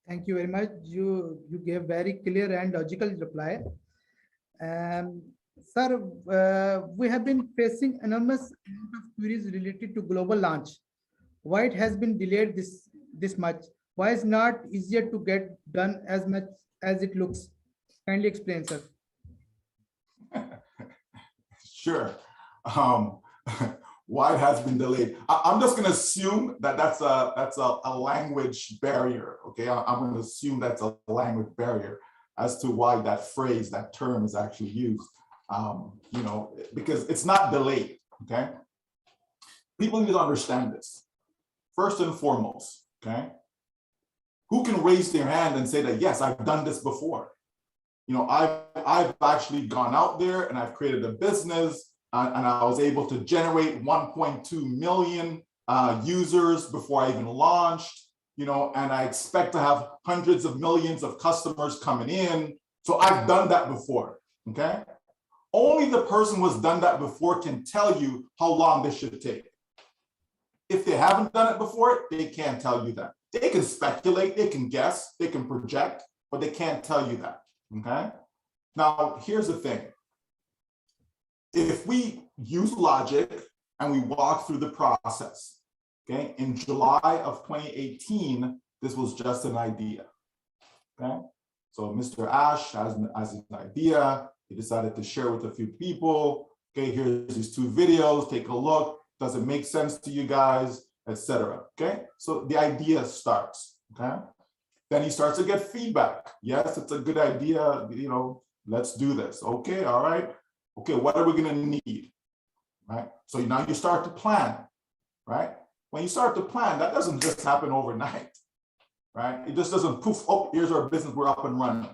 Thank you very much. You gave very clear and logical reply. Sir, we have been facing enormous amount of queries related to global launch. Why it has been delayed this much? Why is not easier to get done as much as it looks? Kindly explain, sir. Sure. Why it has been delayed? I'm just going to assume that that's a language barrier. Okay, I'm going to assume that's a language barrier as to why that phrase, that term is actually used. Because it's not delayed. Okay, people need to understand this. First and foremost, okay, who can raise their hand and say that yes, I've done this before? I've actually gone out there and I've created a business and I was able to generate 1.2 million users before I even launched, and I expect to have hundreds of millions of customers coming in. So I've done that before, okay? Only the person who has done that before can tell you how long this should take. If they haven't done it before, they can't tell you that. They can speculate, they can guess, they can project, but they can't tell you that. Okay. Now, here's the thing. If we use logic and we walk through the process, okay, in July of 2018, this was just an idea. Okay. So Mr. Ash has an idea. He decided to share with a few people. Okay, here's these 2 videos. Take a look. Does it make sense to you guys, etc. Okay. So the idea starts. Okay. Then he starts to get feedback. Yes, it's a good idea, let's do this. Okay, all right. Okay, what are we gonna need, right? So now you start to plan, right? When you start to plan, that doesn't just happen overnight, right? It just doesn't poof, oh, here's our business, we're up and running,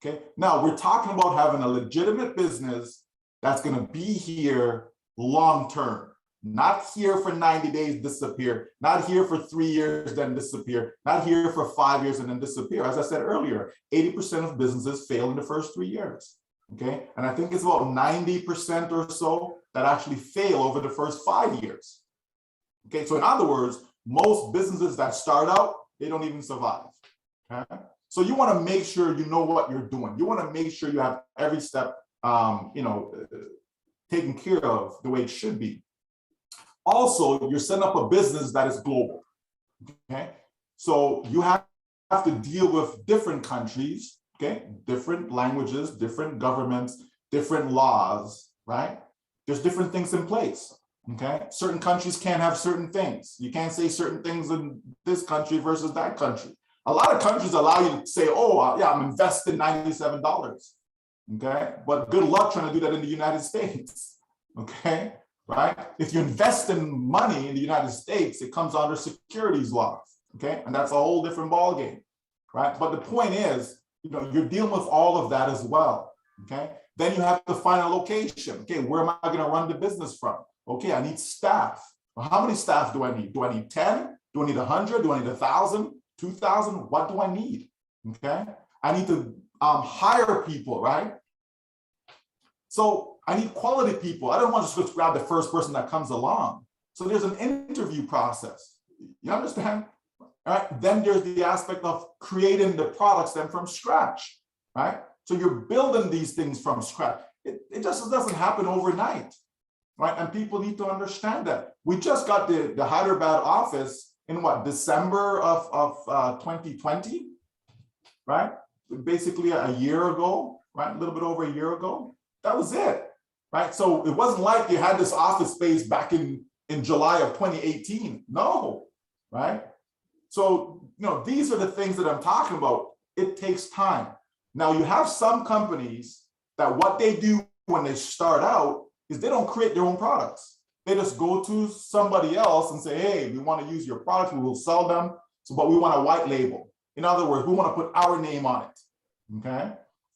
okay? Now we're talking about having a legitimate business that's gonna be here long-term. Not here for 90 days, disappear. Not here for 3 years, then disappear. Not here for 5 years and then disappear. As I said earlier, 80% of businesses fail in the first 3 years, okay? And I think it's about 90% or so that actually fail over the first 5 years. Okay, so in other words, most businesses that start out, they don't even survive. Okay? So you want to make sure you know what you're doing. You want to make sure you have every step, taken care of the way it should be. Also, you're setting up a business that is global. Okay, so you have to deal with different countries, okay, different languages, different governments, different laws, right? There's different things in place. Okay, certain countries can't have certain things. You can't say certain things in this country versus that country. A lot of countries allow you to say, oh, yeah, I'm investing $97. Okay, but good luck trying to do that in the United States. Okay, right? If you invest in money in the United States, it comes under securities laws. Okay, and that's a whole different ballgame, right? But the point is, you're dealing with all of that as well. Okay, then you have to find a location. Okay, where am I going to run the business from? Okay, I need staff. Well, how many staff do I need? Do I need 10? Do I need 100? Do I need 1,000? 2,000? What do I need? Okay, I need to hire people, right? So I need quality people. I don't want to just grab the first person that comes along. So there's an interview process. You understand? All right. Then there's the aspect of creating the products then from scratch, right? So you're building these things from scratch. It just doesn't happen overnight, right? And people need to understand that. We just got the Hyderabad office in what, December of 2020, right? Basically a year ago, right? A little bit over a year ago. That was it, right? So it wasn't like you had this office space back in July of 2018. No, right? So, these are the things that I'm talking about. It takes time. Now, you have some companies that what they do when they start out is they don't create their own products. They just go to somebody else and say, hey, we want to use your products, we will sell them, but we want a white label. In other words, we want to put our name on it, okay?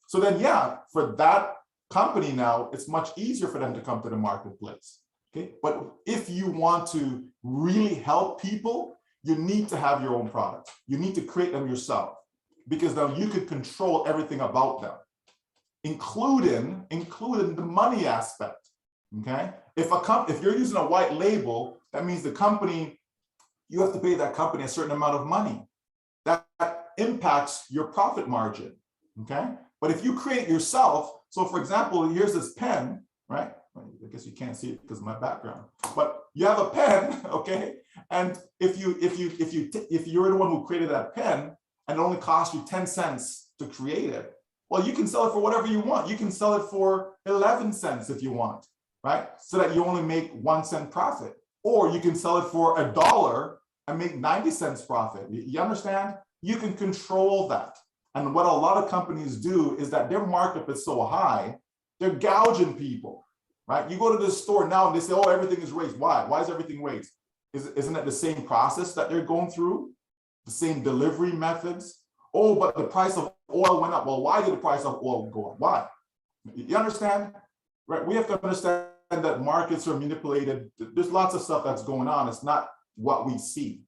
So then, yeah, for that company now, it's much easier for them to come to the marketplace, okay? But if you want to really help people, you need to have your own products. You need to create them yourself, because now you could control everything about them, including the money aspect, okay? If you're using a white label, that means the company, you have to pay that company a certain amount of money. That impacts your profit margin, okay? But if you create yourself, so for example, here's this pen, right? I guess you can't see it because of my background, but you have a pen, okay? And if you're the one who created that pen and it only cost you 10 cents to create it, well, you can sell it for whatever you want. You can sell it for 11 cents if you want, right? So that you only make 1 cent profit. Or you can sell it for $1 and make 90 cents profit. You understand? You can control that. And what a lot of companies do is that their markup is so high, they're gouging people, right? You go to this store now and they say, oh, everything is raised. Why? Why is everything raised? Isn't it the same process that they're going through? The same delivery methods? Oh, but the price of oil went up. Well, why did the price of oil go up? Why? You understand? Right? We have to understand that markets are manipulated. There's lots of stuff that's going on. It's not what we see,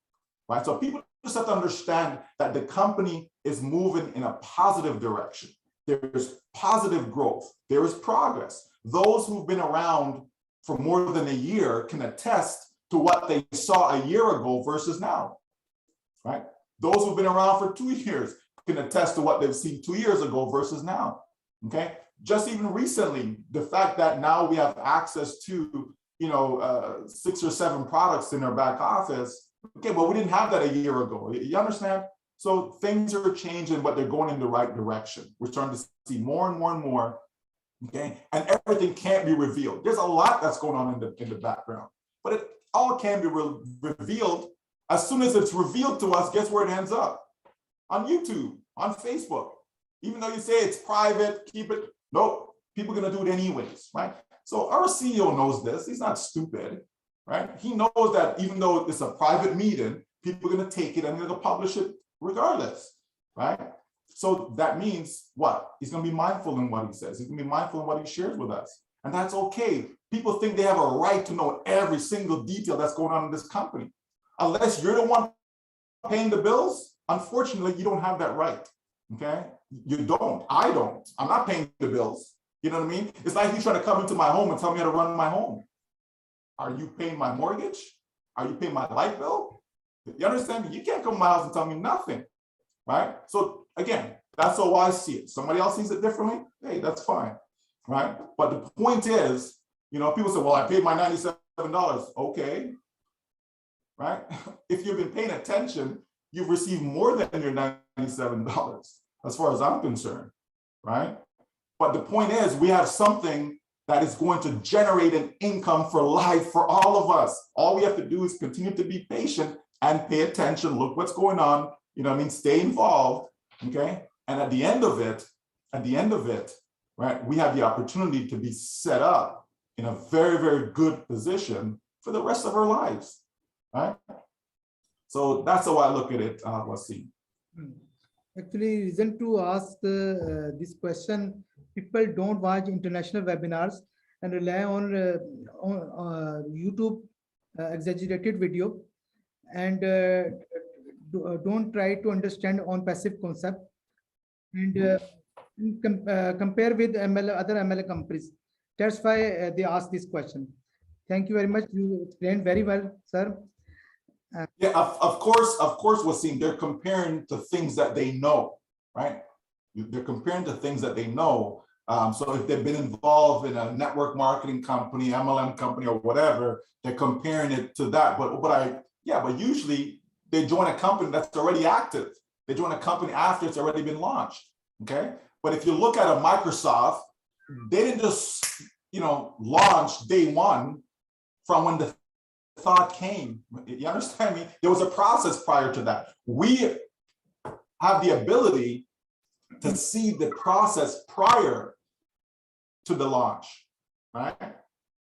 right? So people just have to understand that the company is moving in a positive direction. There's positive growth. There is progress. Those who've been around for more than a year can attest to what they saw a year ago versus now, right? Those who've been around for 2 years can attest to what they've seen 2 years ago versus now, okay? Just even recently, the fact that now we have access to, 6 or 7 products in our back office, okay, well, we didn't have that a year ago. You understand? So things are changing, but they're going in the right direction. We're starting to see more and more and more, okay? And everything can't be revealed. There's a lot that's going on in the background, but it all can be revealed. As soon as it's revealed to us, guess where it ends up? On YouTube, on Facebook. Even though you say it's private, keep it, nope, people are gonna do it anyways, right? So our CEO knows this, he's not stupid, right? He knows that even though it's a private meeting, people are gonna take it and they're gonna publish it regardless, right? So that means what? He's gonna be mindful in what he says. He's gonna be mindful in what he shares with us. And that's okay. People think they have a right to know every single detail that's going on in this company. Unless you're the one paying the bills, unfortunately, you don't have that right, okay? You don't, I don't, I'm not paying the bills. You know what I mean? It's like you trying to come into my home and tell me how to run my home. Are you paying my mortgage? Are you paying my light bill? You understand me? You can't come to my house and tell me nothing, right? So again, that's how I see it. Somebody else sees it differently. Hey, that's fine, right? But the point is, you know, people say, well, I paid my $97. Okay, right? If you've been paying attention, you've received more than your $97, as far as I'm concerned, right? But the point is, we have something that is going to generate an income for life for all of us. All we have to do is continue to be patient and pay attention, look what's going on, you know what I mean, stay involved, okay? And at the end of it, right, we have the opportunity to be set up in a very, very good position for the rest of our lives, right? So that's how I look at it, Wasim. Actually, reason to ask this question, people don't watch international webinars and rely on YouTube exaggerated video and don't try to understand on passive concept and compare with other ML companies. That's why they ask this question. Thank you very much. You explained very well, sir. Yeah, of course, Wasim, they're comparing to things that they know, right? They're comparing to things that they know. So if they've been involved in a network marketing company, MLM company, or whatever, they're comparing it to that. But usually they join a company that's already active. They join a company after it's already been launched. Okay. But if you look at a Microsoft, they didn't just, you know, launch day one from when the thought came. You understand me? There was a process prior to that. We have the ability to see the process prior to the launch, right?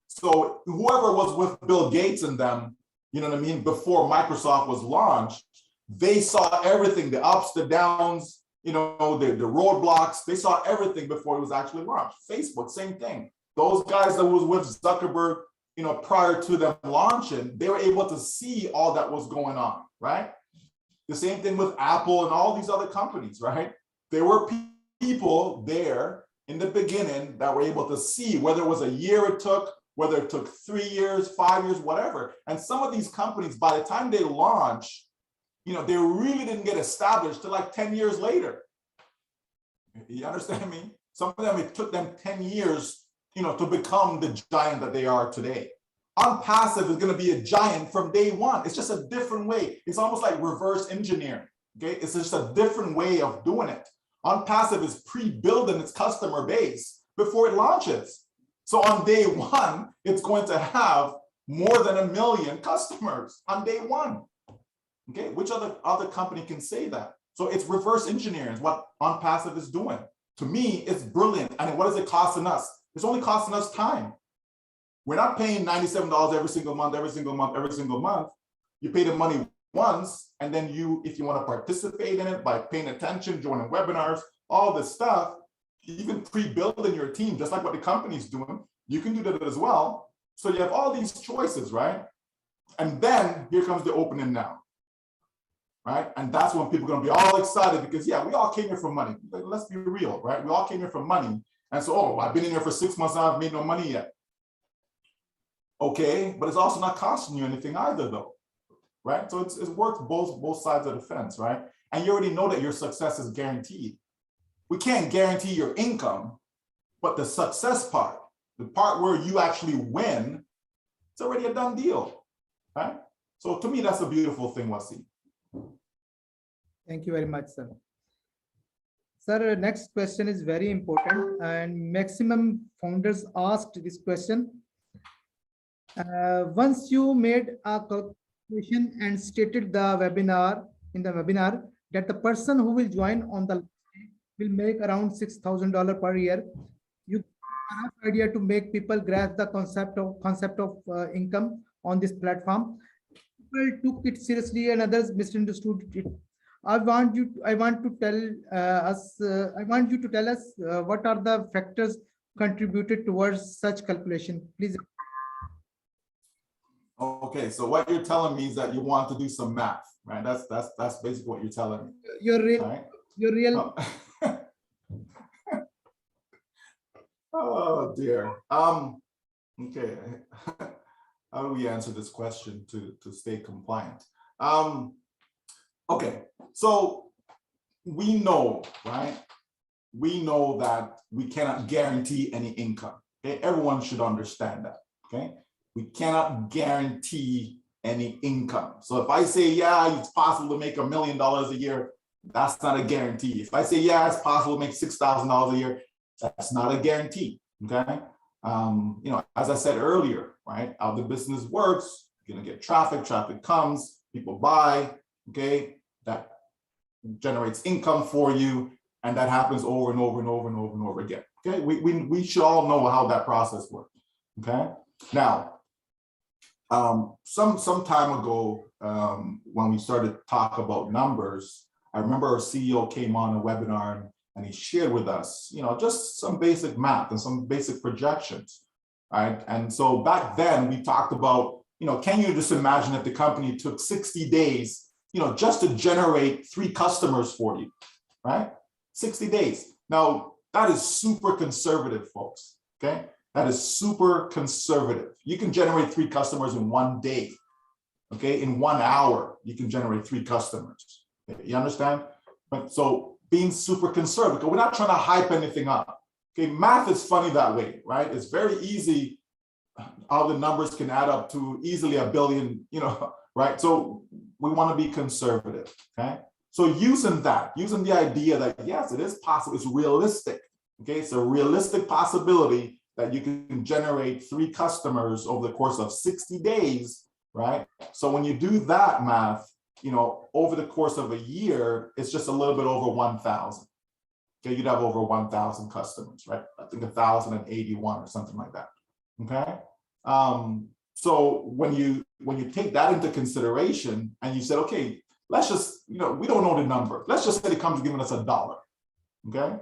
So whoever was with Bill Gates and them, you know what I mean, before Microsoft was launched, they saw everything, the ups, the downs, you know, the roadblocks, they saw everything before it was actually launched. Facebook, same thing. Those guys that was with Zuckerberg, you know, prior to them launching, they were able to see all that was going on, right? The same thing with Apple and all these other companies, right? There were people there in the beginning that were able to see whether it was a year it took, whether it took 3 years, 5 years, whatever. And some of these companies, by the time they launch, you know, they really didn't get established till like 10 years later. You understand me? Some of them, it took them 10 years, you know, to become the giant that they are today. ONPASSIVE is going to be a giant from day one. It's just a different way. It's almost like reverse engineering. Okay, it's just a different way of doing it. ONPASSIVE is pre-building its customer base before it launches. So on day one, it's going to have more than 1 million customers on day one. Okay, which other company can say that? So it's reverse engineering is what ONPASSIVE is doing. To me, it's brilliant. And what is it costing us? It's only costing us time. We're not paying $97 every single month, every single month, every single month. You pay the money once, and then you, if you want to participate in it by paying attention, joining webinars, all this stuff, you can pre-build in your team, just like what the company's doing. You can do that as well. So you have all these choices, right? And then here comes the opening now, right? And that's when people are going to be all excited because, yeah, we all came here for money. Let's be real, right? We all came here for money. And so, oh, I've been in here for 6 months now, I've made no money yet. Okay, but it's also not costing you anything either, though, right? So it's works both sides of the fence, right? And you already know that your success is guaranteed. We can't guarantee your income, but the success part, the part where you actually win, it's already a done deal, right? So to me, that's a beautiful thing, Wasim. Thank you very much, sir. Sir, next question is very important, and maximum founders asked this question. Once you made a calculation and stated the webinar that the person who will join on the will make around $6,000 per year, you have an idea to make people grasp the concept of income on this platform. People took it seriously and others misunderstood it. I want you to tell us what are the factors contributed towards such calculation, please. Okay, so what you're telling me is that you want to do some math, right? That's basically what you're telling me. Your real, right? your real. Oh dear. Okay. How do we answer this question to stay compliant? Okay, so we know, right? We know that we cannot guarantee any income. Okay, everyone should understand that. Okay, we cannot guarantee any income. So if I say, yeah, it's possible to make $1 million a year, that's not a guarantee. If I say, yeah, it's possible to make $6,000 a year, that's not a guarantee. Okay, you know, as I said earlier, right? How the business works, you're gonna get traffic. Traffic comes, people buy. Okay, that generates income for you, and that happens over and over and over and over and over again. Okay, we should all know how that process works. Okay, now some time ago, when we started to talk about numbers, I remember our CEO came on a webinar and he shared with us, you know, just some basic math and some basic projections, right? And so back then we talked about, you know, can you just imagine if the company took 60 days, you know, just to generate 3 customers for you, right? 60 days. Now that is super conservative, folks. Okay, that is super conservative. You can generate 3 customers in 1 day. Okay, in 1 hour, you can generate 3 customers. You understand? But so being super conservative, we're not trying to hype anything up. Okay, math is funny that way, right? It's very easy how the numbers can add up to easily $1 billion, you know, right? So we want to be conservative, okay? So using the idea that, yes, it is possible, it's realistic, okay? It's a realistic possibility that you can generate 3 customers over the course of 60 days, right? So when you do that math, you know, over the course of a year, it's just a little bit over 1,000. Okay, you'd have over 1,000 customers, right? I think 1,081 or something like that. Okay. So when you take that into consideration and you said, okay, let's just, you know, we don't know the number. Let's just say it comes giving us $1. Okay.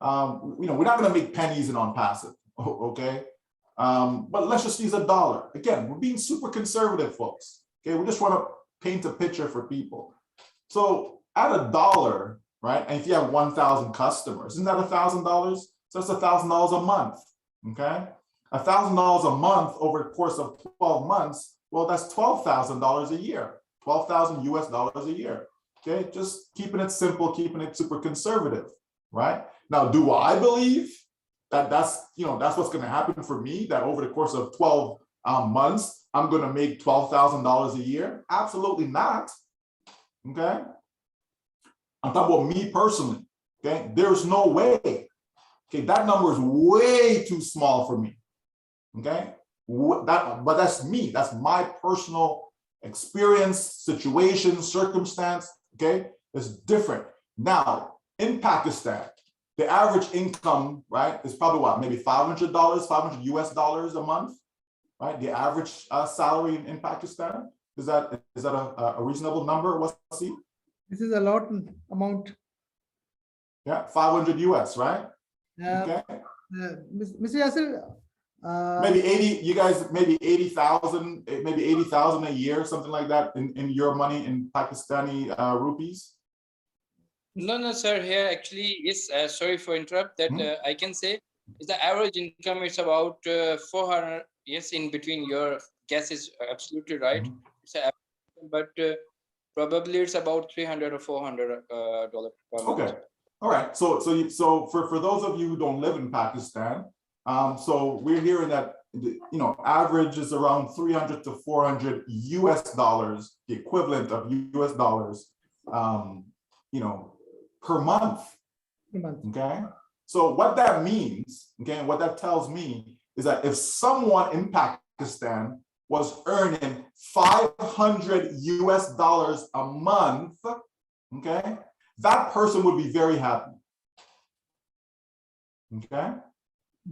You know, we're not going to make pennies in ONPASSIVE. Okay. But let's just use $1. Again, we're being super conservative, folks. Okay. We just want to paint a picture for people. So at $1, right? And if you have 1,000 customers, isn't that $1,000? So that's $1,000 a month. Okay. $1,000 a month over the course of 12 months. Well, that's $12,000 a year, 12,000 US dollars a year. Okay. Just keeping it simple, keeping it super conservative, right? Now, do I believe that that's what's going to happen for me, that over the course of 12 months, I'm going to make $12,000 a year? Absolutely not. Okay. I'm talking about me personally. Okay. There's no way. Okay. That number is way too small for me. Okay. But that's me. That's my personal experience, situation, circumstance. Okay. It's different. Now, in Pakistan, the average income, right, is probably what, maybe $500, 500 US dollars a month, right? The average salary in Pakistan. Is that a reasonable number? What's see? This is a lot amount. Yeah, 500 US, right? Okay. Mr. Yasser, maybe 80, you guys, maybe 80,000, maybe 80,000 a year, something like that in your money in Pakistani rupees. No, sir. Here actually is sorry for interrupt. That I can say is the average income is about 400. Yes, in between. Your guess is absolutely right. It's a, but probably it's about $300 or $400 per month. Okay. All right. So for those of you who don't live in Pakistan, so we're hearing that, you know, average is around 300 to 400 US dollars, the equivalent of US dollars, you know, per month. Okay. So what that means, okay, what that tells me is that if someone in Pakistan was earning 500 US dollars a month, okay, that person would be very happy. Okay.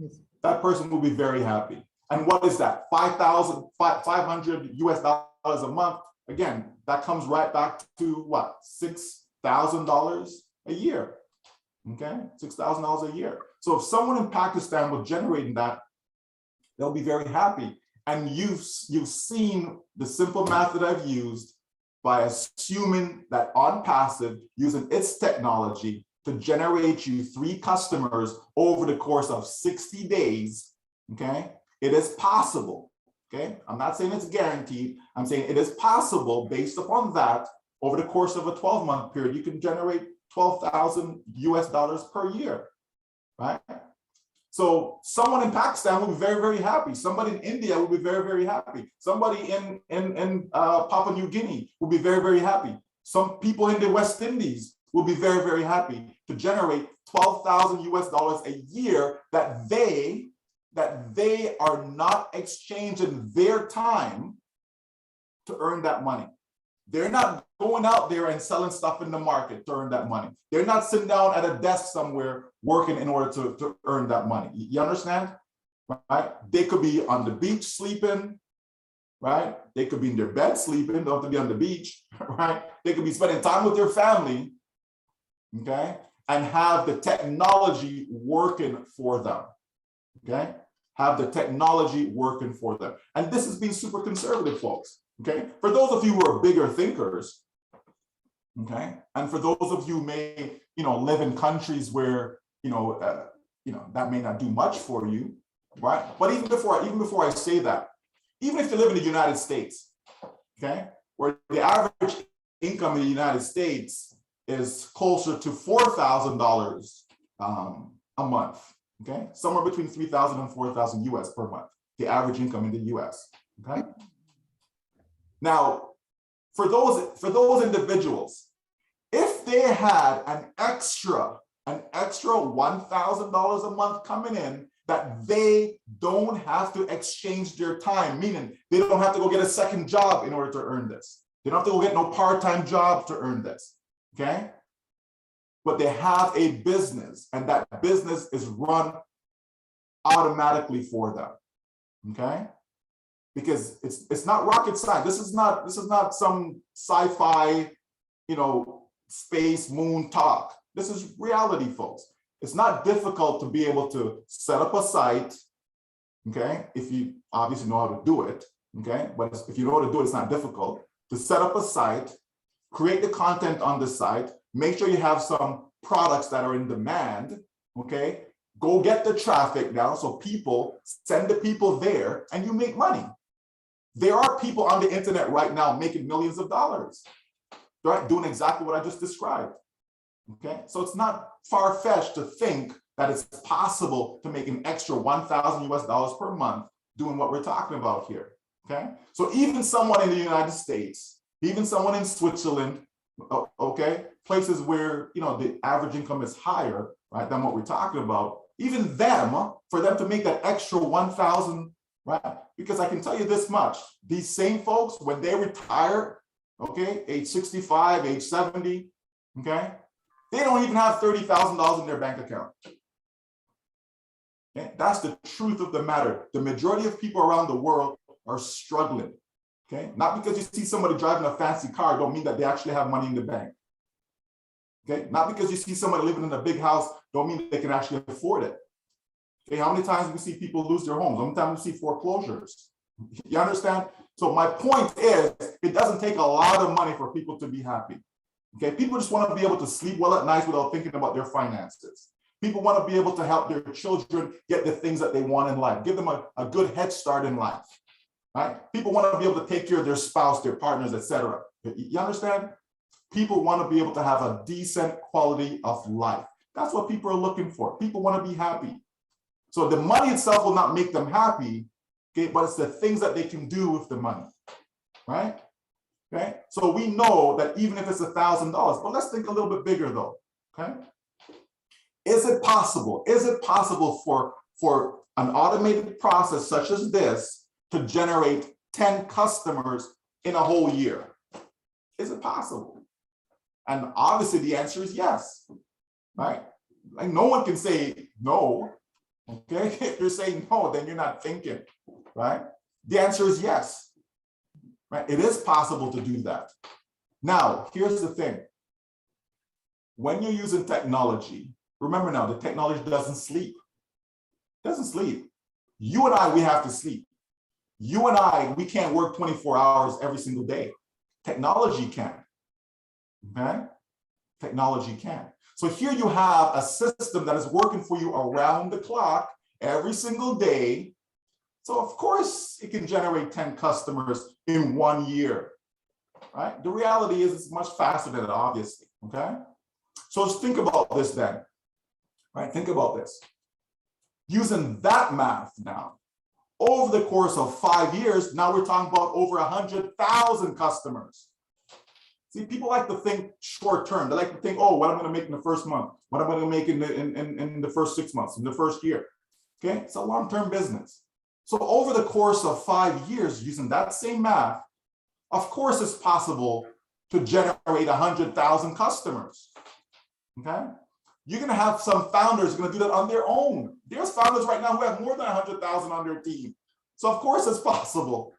Yes. That person will be very happy. And what is that? 500 US dollars a month. Again, that comes right back to what? $6,000 a year. Okay, $6,000 a year. So if someone in Pakistan was generating that, they'll be very happy. And you've seen the simple math that I've used by assuming that ONPASSIVE, using its technology to generate you 3 customers over the course of 60 days, okay, it is possible. Okay, I'm not saying it's guaranteed. I'm saying it is possible. Based upon that, over the course of a 12-month period, you can generate 12,000 US dollars per year, right? So someone in Pakistan will be very, very happy. Somebody in India will be very, very happy. Somebody in Papua New Guinea will be very, very happy. Some people in the West Indies will be very, very happy to generate 12,000 US dollars a year that they are not exchanging their time to earn that money. They're not going out there and selling stuff in the market to earn that money. They're not sitting down at a desk somewhere working in order to earn that money. You understand? Right? They could be on the beach sleeping, right? They could be in their bed sleeping, don't have to be on the beach, right? They could be spending time with their family, okay? And have the technology working for them, okay? Have the technology working for them. And this is being super conservative, folks. Okay, for those of you who are bigger thinkers, okay, and for those of you who may, live in countries where, that may not do much for you, right? But even before I say that, even if you live in the United States, okay, where the average income in the United States is closer to $4,000 a month, okay, somewhere between 3,000 and 4,000 US per month, the average income in the US, okay. Now, for those individuals, if they had an extra $1,000 a month coming in that they don't have to exchange their time, meaning they don't have to go get a second job in order to earn this. They don't have to go get no part-time job to earn this, okay? But they have a business, and that business is run automatically for them, okay? Because it's not rocket science. This is not some sci-fi, space moon talk. This is reality, folks. It's not difficult to be able to set up a site, okay? If you obviously know how to do it, okay? But if you know how to do it, it's not difficult to set up a site, create the content on the site, make sure you have some products that are in demand, okay? Go get the traffic now, so people send the people there, and you make money. There are people on the internet right now making millions of dollars, right? Doing exactly what I just described, okay? So it's not far-fetched to think that it's possible to make an extra 1,000 US dollars per month doing what we're talking about here, okay? So even someone in the United States, even someone in Switzerland, okay, places where, the average income is higher, right, than what we're talking about, even them, for them to make that extra 1,000, right? Because I can tell you this much, these same folks, when they retire, okay, age 65, age 70, okay, they don't even have $30,000 in their bank account. Okay? That's the truth of the matter. The majority of people around the world are struggling, okay? Not because you see somebody driving a fancy car, don't mean that they actually have money in the bank. Okay, not because you see somebody living in a big house, don't mean they can actually afford it. Okay, how many times we see people lose their homes? How many times we see foreclosures? You understand? So my point is, it doesn't take a lot of money for people to be happy. Okay, people just want to be able to sleep well at night without thinking about their finances. People want to be able to help their children get the things that they want in life, give them a good head start in life, right? People want to be able to take care of their spouse, their partners, etc. You understand? People want to be able to have a decent quality of life. That's what people are looking for. People want to be happy. So the money itself will not make them happy, okay, but it's the things that they can do with the money, right? Okay, so we know that even if it's $1,000, but let's think a little bit bigger though, okay? Is it possible? Is it possible for an automated process such as this to generate 10 customers in a whole year? Is it possible? And obviously the answer is yes, right? Like no one can say no, okay? If you're saying no, then you're not thinking, right? The answer is yes, right? It is possible to do that. Now, here's the thing. When you're using technology, remember now, the technology doesn't sleep. It doesn't sleep. You and I, we have to sleep. You and I, we can't work 24 hours every single day. Technology can. Okay? Technology can. So here you have a system that is working for you around the clock every single day So of course it can generate 10 customers in 1 year, right? The reality is it's much faster than that, obviously, okay? So just think about this then, right? Think about this. Using that math now, over the course of 5 years, now we're talking about over 100,000 customers. See, people like to think short term. They like to think, oh, what I'm going to make in the first month, what I'm going to make in the first 6 months, in the first year. Okay, it's a long-term business. So over the course of 5 years, using that same math, of course it's possible to generate 100,000 customers. Okay, you're going to have some founders going to do that on their own. There's founders right now who have more than 100,000 on their team. So of course it's possible.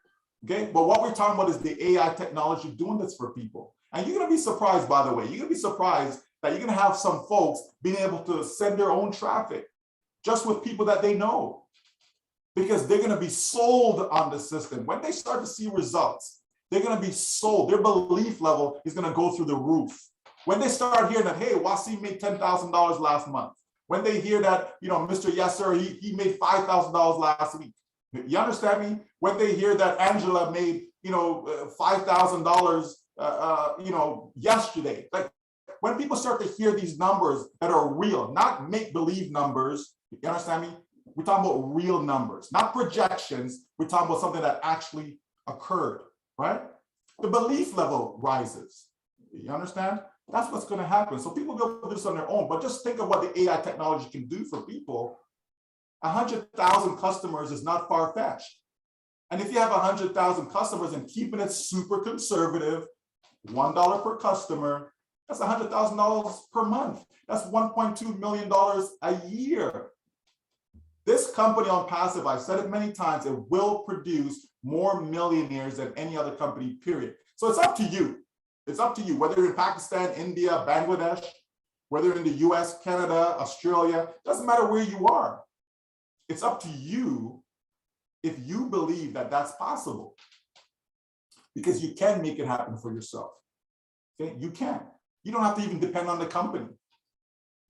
Okay, but what we're talking about is the AI technology doing this for people. And you're going to be surprised, by the way, you're going to be surprised that you're going to have some folks being able to send their own traffic just with people that they know, because they're going to be sold on the system. When they start to see results, they're going to be sold. Their belief level is going to go through the roof. When they start hearing that, hey, Wasim made $10,000 last month. When they hear that, you know, Mr. Yasser, he made $5,000 last week. You understand me? When they hear that Angela made, you know, $5,000, you know, yesterday. Like when people start to hear these numbers that are real, not make-believe numbers, you understand me? We're talking about real numbers, not projections. We're talking about something that actually occurred, right? The belief level rises. You understand? That's what's going to happen. So people go do this on their own, but just think of what the AI technology can do for people. 100,000 customers is not far-fetched. And if you have 100,000 customers and keeping it super conservative, $1 per customer, that's $100,000 per month. That's $1.2 million a year. This company ONPASSIVE, I've said it many times, it will produce more millionaires than any other company, period. So it's up to you. It's up to you, whether you're in Pakistan, India, Bangladesh, whether you're in the US, Canada, Australia, doesn't matter where you are. It's up to you if you believe that that's possible, because you can make it happen for yourself. Okay, you can. You don't have to even depend on the company.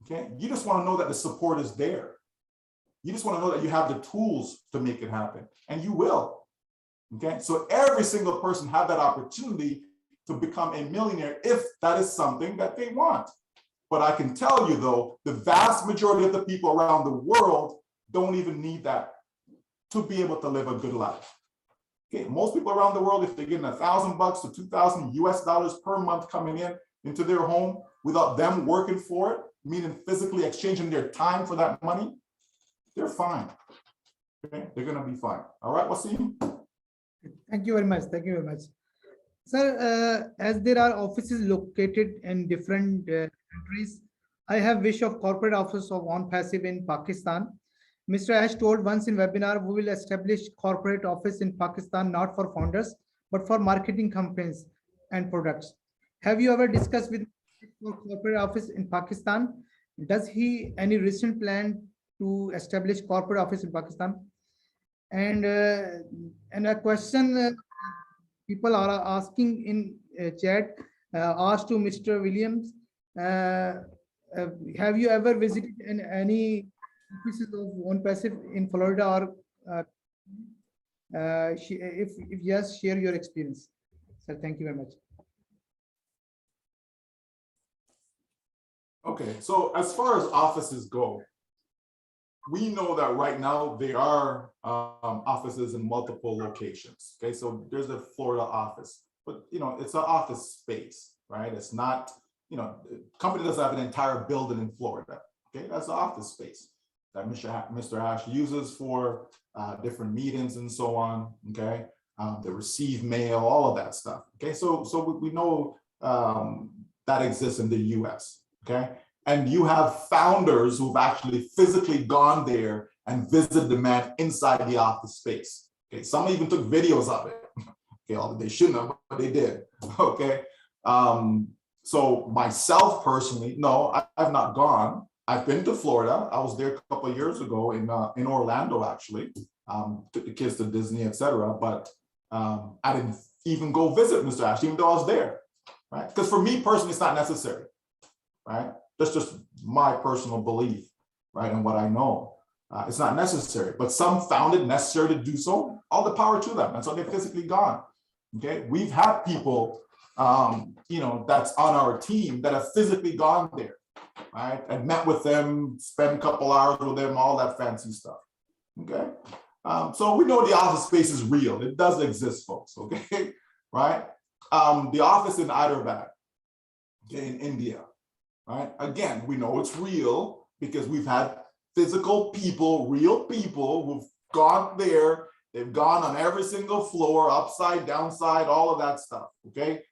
Okay, you just want to know that the support is there. You just want to know that you have the tools to make it happen, and you will. Okay, so every single person have that opportunity to become a millionaire if that is something that they want. But I can tell you though, the vast majority of the people around the world don't even need that to be able to live a good life. Okay, most people around the world, if they're getting $1,000 to 2,000 US dollars per month coming in into their home without them working for it, meaning physically exchanging their time for that money, they're fine. Okay, they're gonna be fine. All right, Wasim? Thank you very much. Thank you very much. Sir, as there are offices located in different countries, I have wish of corporate office of ONPASSIVE in Pakistan. Mr. Ash told once in webinar, we will establish corporate office in Pakistan, not for founders, but for marketing companies and products. Have you ever discussed with corporate office in Pakistan? Does he any recent plan to establish corporate office in Pakistan? And a question people are asking in chat, asked to Mr. Williams, have you ever visited in any offices of ONPASSIVE in Florida, or if yes, share your experience. Sir, thank you very much. Okay, so as far as offices go, we know that right now there are offices in multiple locations. Okay, so there's a Florida office, but you know, it's an office space, right? It's not, you know, the company doesn't have an entire building in Florida. Okay, that's the office space that Mr. Ash uses for different meetings and so on. Okay, they receive mail, all of that stuff. Okay, so we know that exists in the U.S. Okay, and you have founders who've actually physically gone there and visited the man inside the office space. Okay, some even took videos of it. Okay, although they shouldn't have, but they did. Okay, so myself personally, no, I've not gone. I've been to Florida. I was there a couple of years ago in Orlando, actually. Took the kids to Disney, etc. But I didn't even go visit Mr. Ash, even though I was there, right? Because for me personally, it's not necessary, right? That's just my personal belief, right, and what I know. It's not necessary, but some found it necessary to do so. All the power to them. And so they're physically gone. Okay, we've had people, you know, that's on our team that have physically gone there, right, and met with them, spent a couple hours with them, all that fancy stuff. Okay, so we know the office space is real. It does exist, folks. Okay, right. The office in Hyderabad, okay, in India, right? Again, we know it's real because we've had physical people, real people who've gone there. They've gone on every single floor, upside, downside, all of that stuff, okay?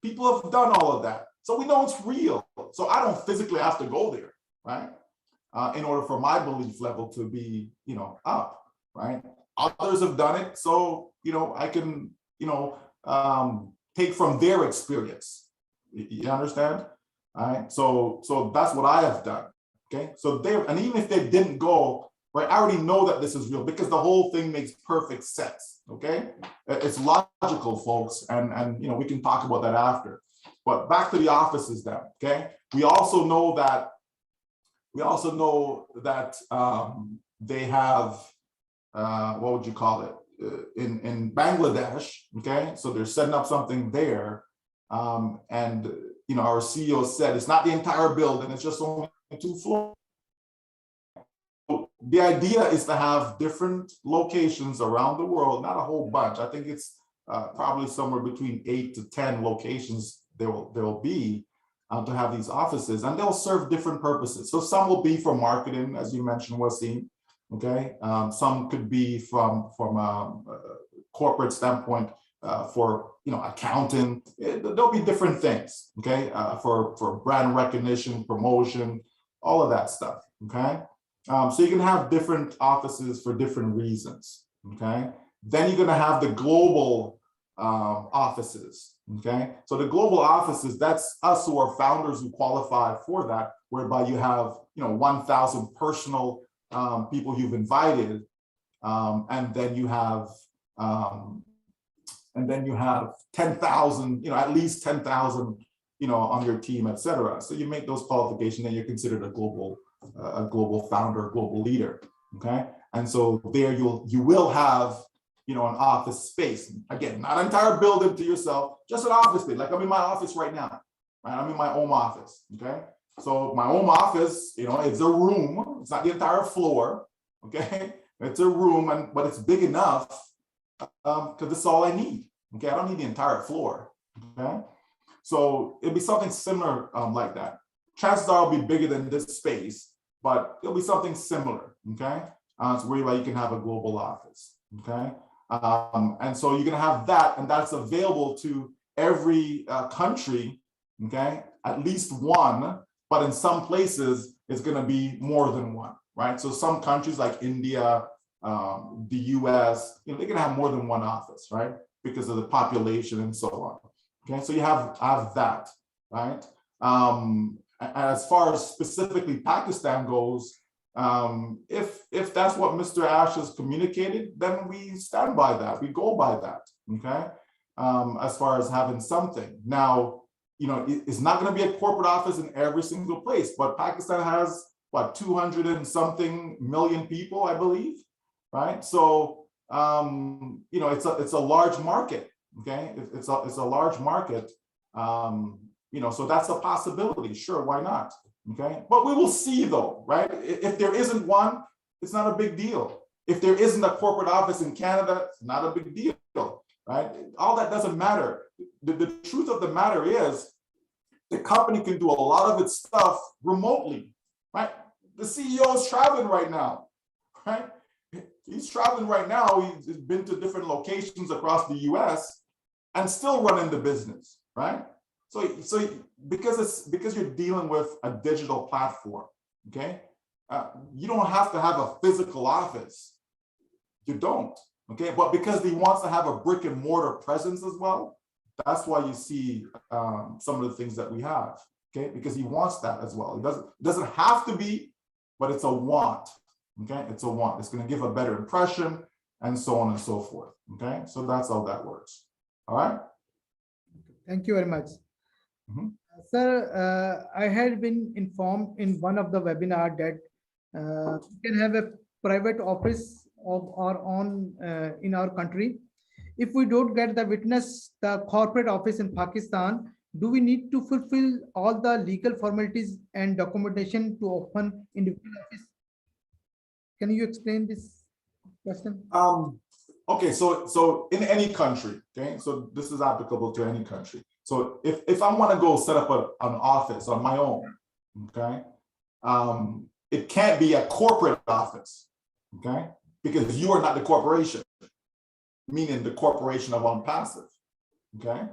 People have done all of that. So we know it's real. So I don't physically have to go there, right? In order for my belief level to be, you know, up, right? Others have done it. So, you know, I can, you know, take from their experience. You understand? All right. So that's what I have done. Okay. So they, and even if they didn't go, right, I already know that this is real because the whole thing makes perfect sense. Okay. It's logical, folks. And you know, we can talk about that after. But back to the offices then. Okay. We also know that they have what would you call it? In Bangladesh, okay, so they're setting up something there, and you know, our CEO said it's not the entire building; it's just only 2 floors. The idea is to have different locations around the world, not a whole bunch. I think it's probably somewhere between 8 to 10 locations there will be to have these offices, and they'll serve different purposes. So some will be for marketing, as you mentioned, Wasim. Okay, some could be from a corporate standpoint for, you know, accounting. There'll be different things. Okay, for brand recognition, promotion, all of that stuff. Okay, so you can have different offices for different reasons. Okay, then you're going to have the global offices. Okay, so the global offices, that's us who are founders who qualify for that, whereby you have, you know, 1,000 personal people you've invited, and then you have 10,000, you know, at least 10,000, you know, on your team, etc. So you make those qualifications, and you're considered a global founder, a global leader. Okay, and so there you will have, you know, an office space. Again, not an entire building to yourself, just an office space. Like I'm in my office right now, right? I'm in my home office. Okay. So my home office, you know, it's a room. It's not the entire floor, okay? It's a room, but it's big enough because it's all I need. Okay, I don't need the entire floor. Okay, so it'll be something similar like that. Chances are it'll be bigger than this space, but it'll be something similar. Okay, so where you can have a global office. Okay, and so you're gonna have that, and that's available to every country. Okay, at least one. But in some places, it's going to be more than one, right? So some countries like India, the US, you know, they're going to have more than one office, right? Because of the population and so on. Okay, so you have that, right? As far as specifically Pakistan goes, if that's what Mr. Ash has communicated, then we stand by that. We go by that, okay? As far as having something. Now, you know, it's not going to be a corporate office in every single place, but Pakistan has what, 200 and something million people, I believe, right? So, you know, it's a large market. Okay, it's a large market. You know, so that's a possibility. Sure, why not? Okay, but we will see though, right? If there isn't one, it's not a big deal. If there isn't a corporate office in Canada, it's not a big deal, right? All that doesn't matter. The truth of the matter is the company can do a lot of its stuff remotely, right? The CEO is traveling right now, right? He's traveling right now. He's been to different locations across the US and still running the business, right? So because you're dealing with a digital platform, okay? You don't have to have a physical office. You don't, okay? But because he wants to have a brick and mortar presence as well, that's why you see some of the things that we have, okay? Because he wants that as well. It doesn't have to be, but it's a want, okay? It's a want. It's going to give a better impression and so on and so forth, okay? So that's how that works, all right? Thank you very much. Sir, I had been informed in one of the webinar that We can have a private office of our own in our country. If we don't get the witness the corporate office in Pakistan, do we need to fulfill all the legal formalities and documentation to open individual office? Can you explain this question? Okay, so in any country, okay, so this is applicable to any country. So if I want to go set up an office on my own, okay, it can't be a corporate office, okay, because you are not the corporation, meaning the corporation of ONPASSIVE, okay.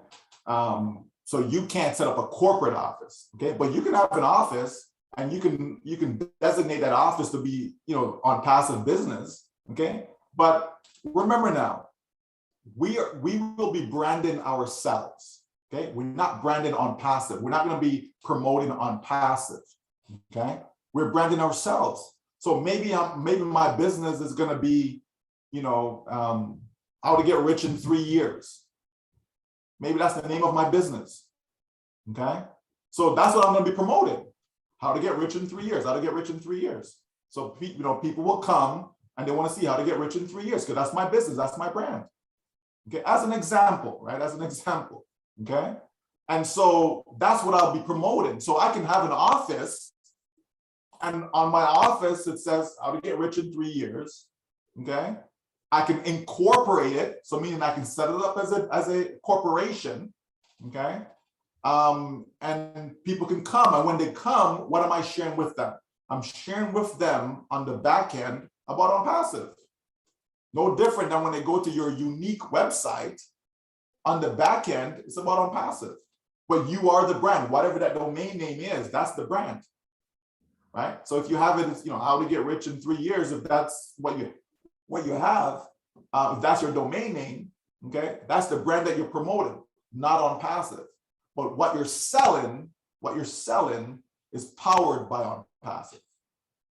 So you can't set up a corporate office, okay, but you can have an office and you can designate that office to be, you know, ONPASSIVE business, okay. But remember now, we will be branding ourselves, okay. We're not branding ONPASSIVE. We're not going to be promoting ONPASSIVE, okay. We're branding ourselves. So maybe my business is going to be, you know, how to get rich in 3 years. Maybe that's the name of my business, okay. So that's what I'm going to be promoting. How to get rich in 3 years. How to get rich in 3 years. So you know, people will come and they want to see how to get rich in 3 years because that's my business. That's my brand. Okay, as an example, right? As an example, okay? And so that's what I'll be promoting. So I can have an office and on my office, it says how to get rich in 3 years, okay? I can incorporate it, so meaning I can set it up as a corporation, okay? And people can come, and when they come, what am I sharing with them? I'm sharing with them on the back end about ONPASSIVE. No different than when they go to your unique website, on the back end, it's about ONPASSIVE. But you are the brand, whatever that domain name is, that's the brand, right? So if you have it, you know, how to get rich in 3 years, if that's what you have, if that's your domain name, okay, that's the brand that you're promoting, not ONPASSIVE. But what you're selling is powered by ONPASSIVE,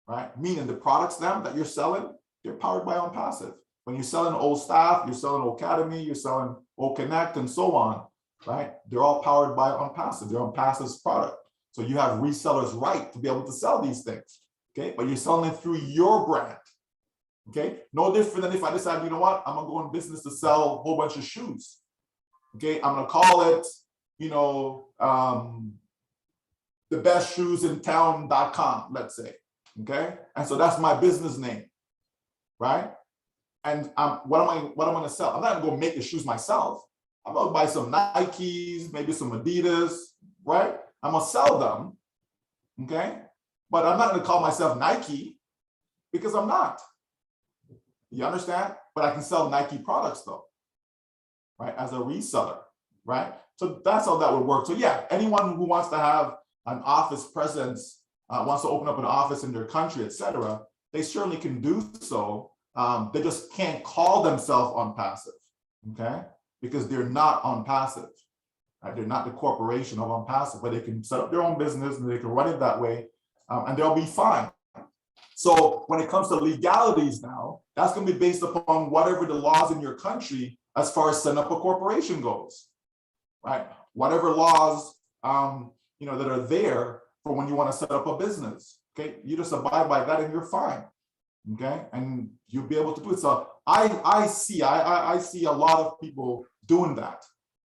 right? Meaning the products that you're selling, they're powered by ONPASSIVE. When you're selling Old Staff, you're selling Old Academy, you're selling Old Connect, and so on, right? They're all powered by ONPASSIVE. They're ONPASSIVE's product. So you have resellers' right to be able to sell these things, okay? But you're selling it through your brand, okay? No different than if I decide, you know what, I'm gonna go in business to sell a whole bunch of shoes, okay? I'm gonna call it, you know, the best shoes in town.com, let's say, okay? And so that's my business name, right? And what am I gonna sell? I'm not gonna go make the shoes myself. I'm gonna buy some Nikes, maybe some Adidas, right? I'm gonna sell them, okay? But I'm not gonna call myself Nike because I'm not. You understand? But I can sell Nike products though, right? As a reseller, right? So that's how that would work. So yeah, anyone who wants to have an office presence, wants to open up an office in their country, etc., they certainly can do so. They just can't call themselves ONPASSIVE, okay? Because they're not ONPASSIVE, right? They're not the corporation of ONPASSIVE, but they can set up their own business and they can run it that way, and they'll be fine. So when it comes to legalities now, that's going to be based upon whatever the laws in your country as far as setting up a corporation goes, right? Whatever laws you know, that are there for when you want to set up a business, okay? You just abide by that and you're fine, okay? And you'll be able to do it. So I see a lot of people doing that,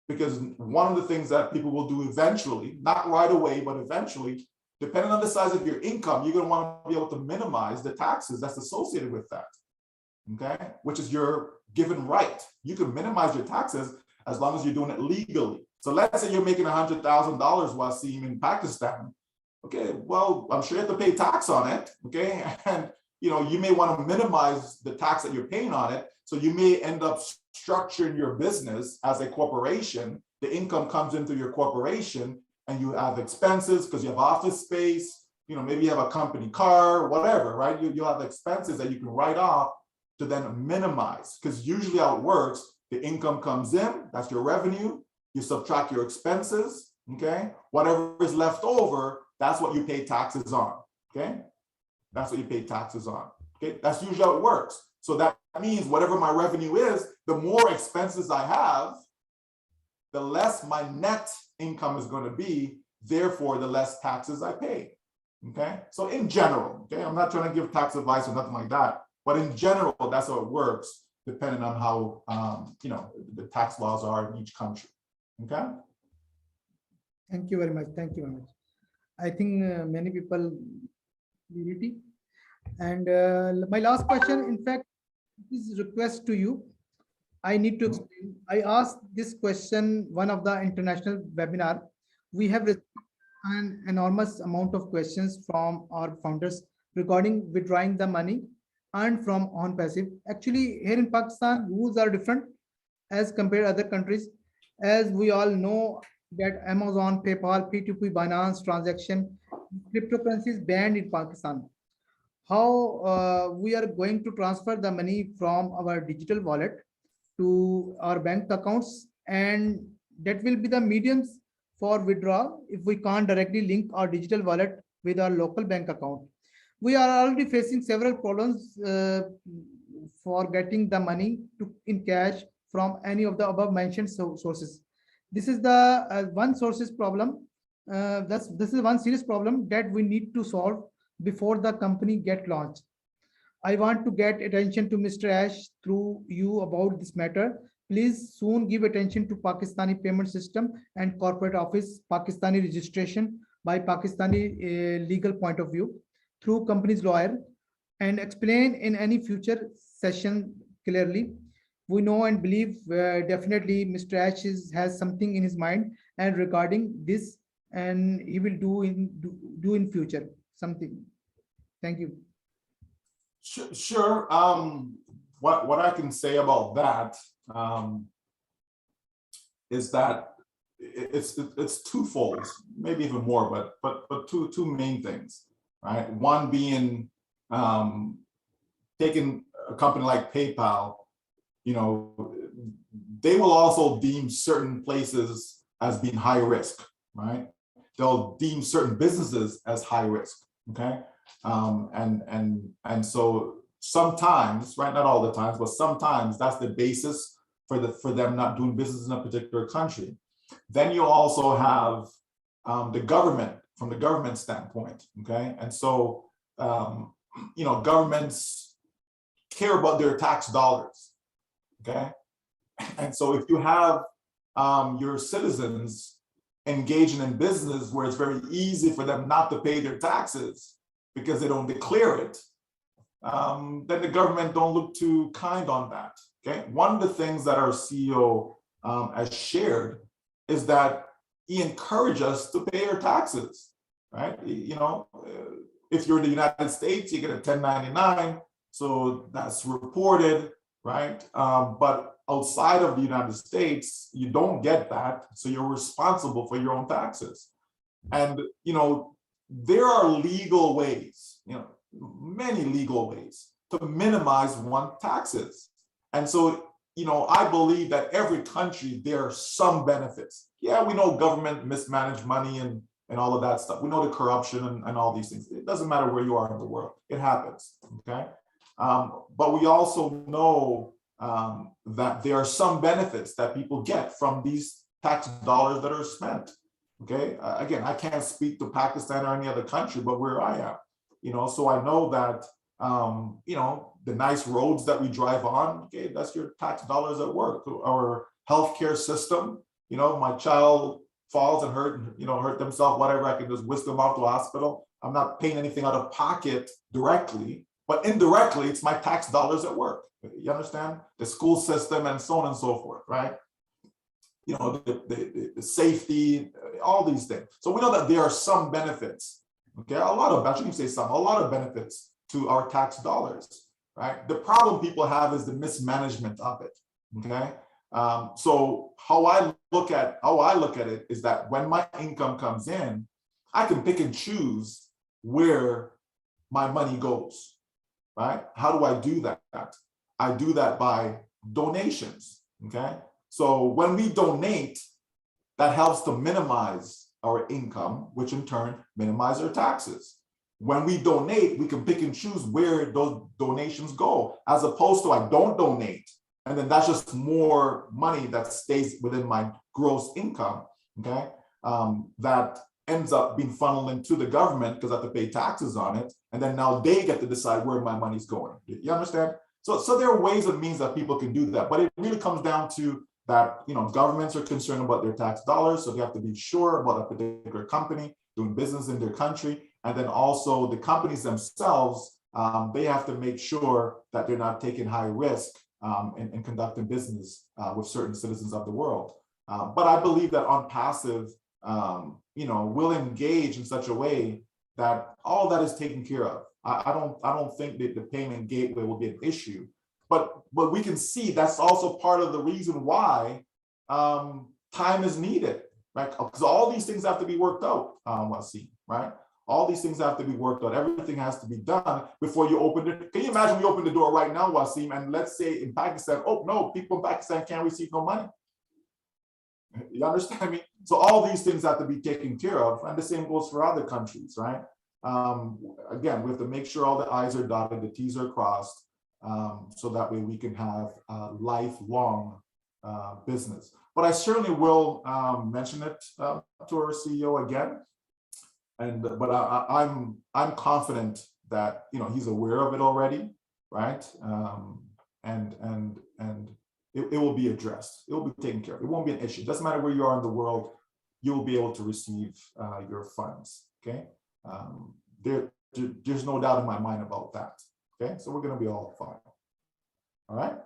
because one of the things that people will do eventually, not right away, but eventually, depending on the size of your income, you're going to want to be able to minimize the taxes that's associated with that, okay? Which is your given right. You can minimize your taxes as long as you're doing it legally. So let's say you're making $100,000 Wasim in Pakistan. Okay, well, I'm sure you have to pay tax on it, okay? And you know, you may want to minimize the tax that you're paying on it. So you may end up structuring your business as a corporation. The income comes into your corporation and you have expenses because you have office space, you know, maybe you have a company car, whatever, right? You'll have expenses that you can write off to then minimize, because usually how it works, the income comes in, that's your revenue, you subtract your expenses, okay? Whatever is left over, that's what you pay taxes on, okay? That's what you pay taxes on, okay? That's usually how it works. So that means whatever my revenue is, the more expenses I have, the less my net income is going to be, therefore the less taxes I pay. Okay, so in general, okay, I'm not trying to give tax advice or nothing like that, but in general, that's how it works, depending on how the tax laws are in each country. Okay. Thank you very much. Thank you very much. I think many people unity. And my last question, in fact, is request to you. I need to explain. I asked this question one of the international webinar. We have received an enormous amount of questions from our founders regarding withdrawing the money earned from ONPASSIVE. Actually, here in Pakistan, rules are different as compared to other countries. As we all know that Amazon, PayPal, P2P, Binance transaction, cryptocurrency is banned in Pakistan. How we are going to transfer the money from our digital wallet to our bank accounts, and that will be the mediums for withdrawal if we can't directly link our digital wallet with our local bank account. We are already facing several problems for getting the money in cash from any of the above mentioned sources. This is the one sources problem. This is one serious problem that we need to solve before the company get launched. I want to get attention to Mr. Ash through you about this matter. Please soon give attention to Pakistani payment system and corporate office, Pakistani registration by Pakistani legal point of view through company's lawyer, and explain in any future session clearly. We know and believe definitely Mr. Ash has something in his mind and regarding this, and he will do in future something. Thank you. Sure. What I can say about that is that it's twofold, maybe even more, but two main things, right? One being taking a company like PayPal, they will also deem certain places as being high risk, right? They'll deem certain businesses as high risk, okay? And so sometimes, right, not all the times, but sometimes that's the basis for them not doing business in a particular country. Then you also have the government, from the government standpoint, okay? And so, governments care about their tax dollars, okay? And so if you have your citizens engaging in business where it's very easy for them not to pay their taxes because they don't declare it, then the government don't look too kind on that, okay? One of the things that our CEO has shared is that he encourages us to pay our taxes, right? If you're in the United States, you get a 1099, so that's reported, right? But outside of the United States, you don't get that, so you're responsible for your own taxes. And there are legal ways, many legal ways to minimize one taxes. And so, I believe that every country, there are some benefits. Yeah, we know government mismanage money and all of that stuff. We know the corruption and all these things. It doesn't matter where you are in the world, it happens, okay? But we also know that there are some benefits that people get from these tax dollars that are spent, okay? Again, I can't speak to Pakistan or any other country, but where I am, so I know that, the nice roads that we drive on, okay, that's your tax dollars at work. Our healthcare system, my child falls and hurt themselves, whatever, I can just whisk them off to a hospital. I'm not paying anything out of pocket directly, but indirectly, it's my tax dollars at work. You understand? The school system and so on and so forth, right? The safety, all these things. So we know that there are some benefits, okay? A lot of benefits to our tax dollars, right? The problem people have is the mismanagement of it, okay? So how I look at it is that when my income comes in, I can pick and choose where my money goes, right? How do I do that? I do that by donations, okay? So when we donate, that helps to minimize our income, which in turn minimize our taxes. When we donate, we can pick and choose where those donations go, as opposed to I don't donate, and then that's just more money that stays within my gross income, okay? That ends up being funneled into the government because I have to pay taxes on it. And then now they get to decide where my money's going. You understand? So there are ways and means that people can do that, but it really comes down to that, governments are concerned about their tax dollars. So they have to be sure about a particular company doing business in their country. And then also the companies themselves, they have to make sure that they're not taking high risk in conducting business with certain citizens of the world. But I believe that ONPASSIVE, will engage in such a way that all that is taken care of. I don't think that the payment gateway will be an issue, but we can see that's also part of the reason why time is needed, right? Because all these things have to be worked out, Wasim, right? All these things have to be worked out. Everything has to be done before you open it. Can you imagine we open the door right now, Wasim, and let's say in Pakistan, oh no, people in Pakistan can't receive no money. You understand me? So all these things have to be taken care of, and the same goes for other countries, right? Again, we have to make sure all the I's are dotted, the T's are crossed, so that way we can have a lifelong business. But I certainly will mention it to our CEO again, but I'm confident that he's aware of it already, right? And it will be addressed. It will be taken care of. It won't be an issue. Doesn't matter where you are in the world, you will be able to receive your funds. Okay. There's no doubt in my mind about that. Okay. So we're going to be all fine. All right.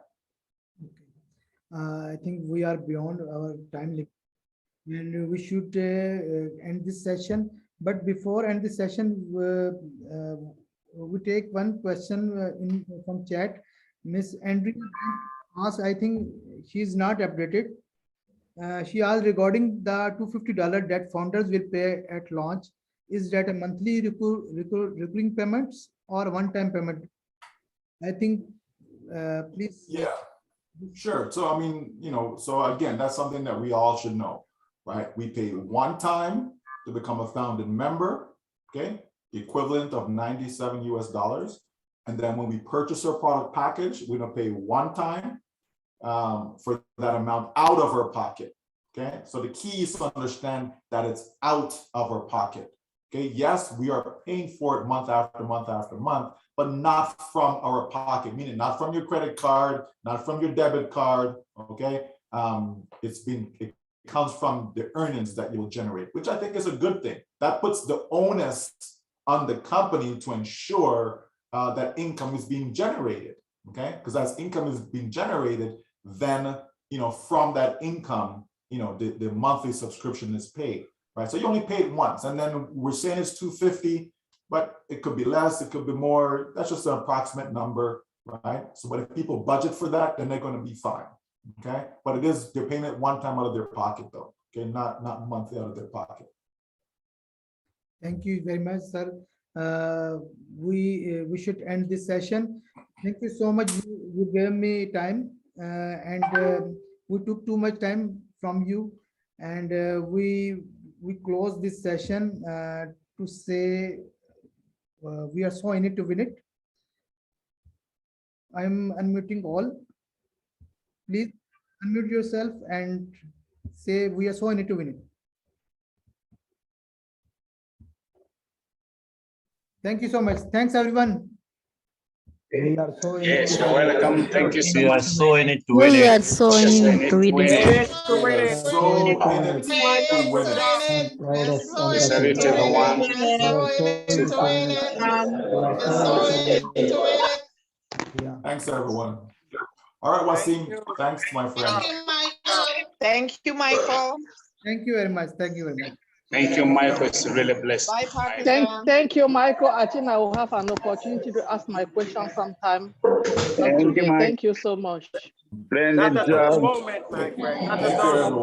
Okay. I think we are beyond our time limit, and we should end this session. But before end the session, we take one question from chat. Miss Andrea asked, I think she's not updated. She asked regarding the $250 that founders will pay at launch. Is that a monthly recurring payments or one-time payment? I think, please. Yeah, sure. So, I mean, so again, that's something that we all should know, right? We pay one time to become a founding member, okay? The equivalent of $97 US. And then when we purchase our product package, we're gonna pay one time for that amount out of our pocket, okay? So the key is to understand that it's out of our pocket, okay? Yes, we are paying for it month after month after month, but not from our pocket, meaning not from your credit card, not from your debit card, okay? It comes from the earnings that you'll generate, which I think is a good thing. That puts the onus on the company to ensure that income is being generated, okay? Because as income is being generated, then, from that income, the monthly subscription is paid, right? So you only pay it once, and then we're saying it's $250, but it could be less, it could be more. That's just an approximate number, right? So, but if people budget for that, then they're going to be fine, okay? But they're paying it one time out of their pocket, though, okay? Not monthly out of their pocket. Thank you very much, sir. We should end this session. Thank you so much. You gave me time, and we took too much time from you, and we close this session to say we are so in it to win it. I'm unmuting all. Please unmute yourself and say we are so in it to win it. Thank you so much. Thanks, everyone. We are so in Yes, you're welcome. Thank you so We are much. so in it to win We it. are so in it to win it. So in it to win it. proud of We salute ONPASSIVE. everyone. We are so in it to win it. We are so in it to win it. Yeah. Thanks, everyone. All right, Wasim, thanks, my friend. Thank you, Michael. Thank you very much. Thank you very much. Thank you, Michael. It's really blessed. Bye, Pakistan. Thank you, Michael. I think I will have an opportunity to ask my question sometime. Not Thank you, today. Mike. Thank you so much. Splendid Not at this job. moment, my friend. Not Take at care, all. everyone.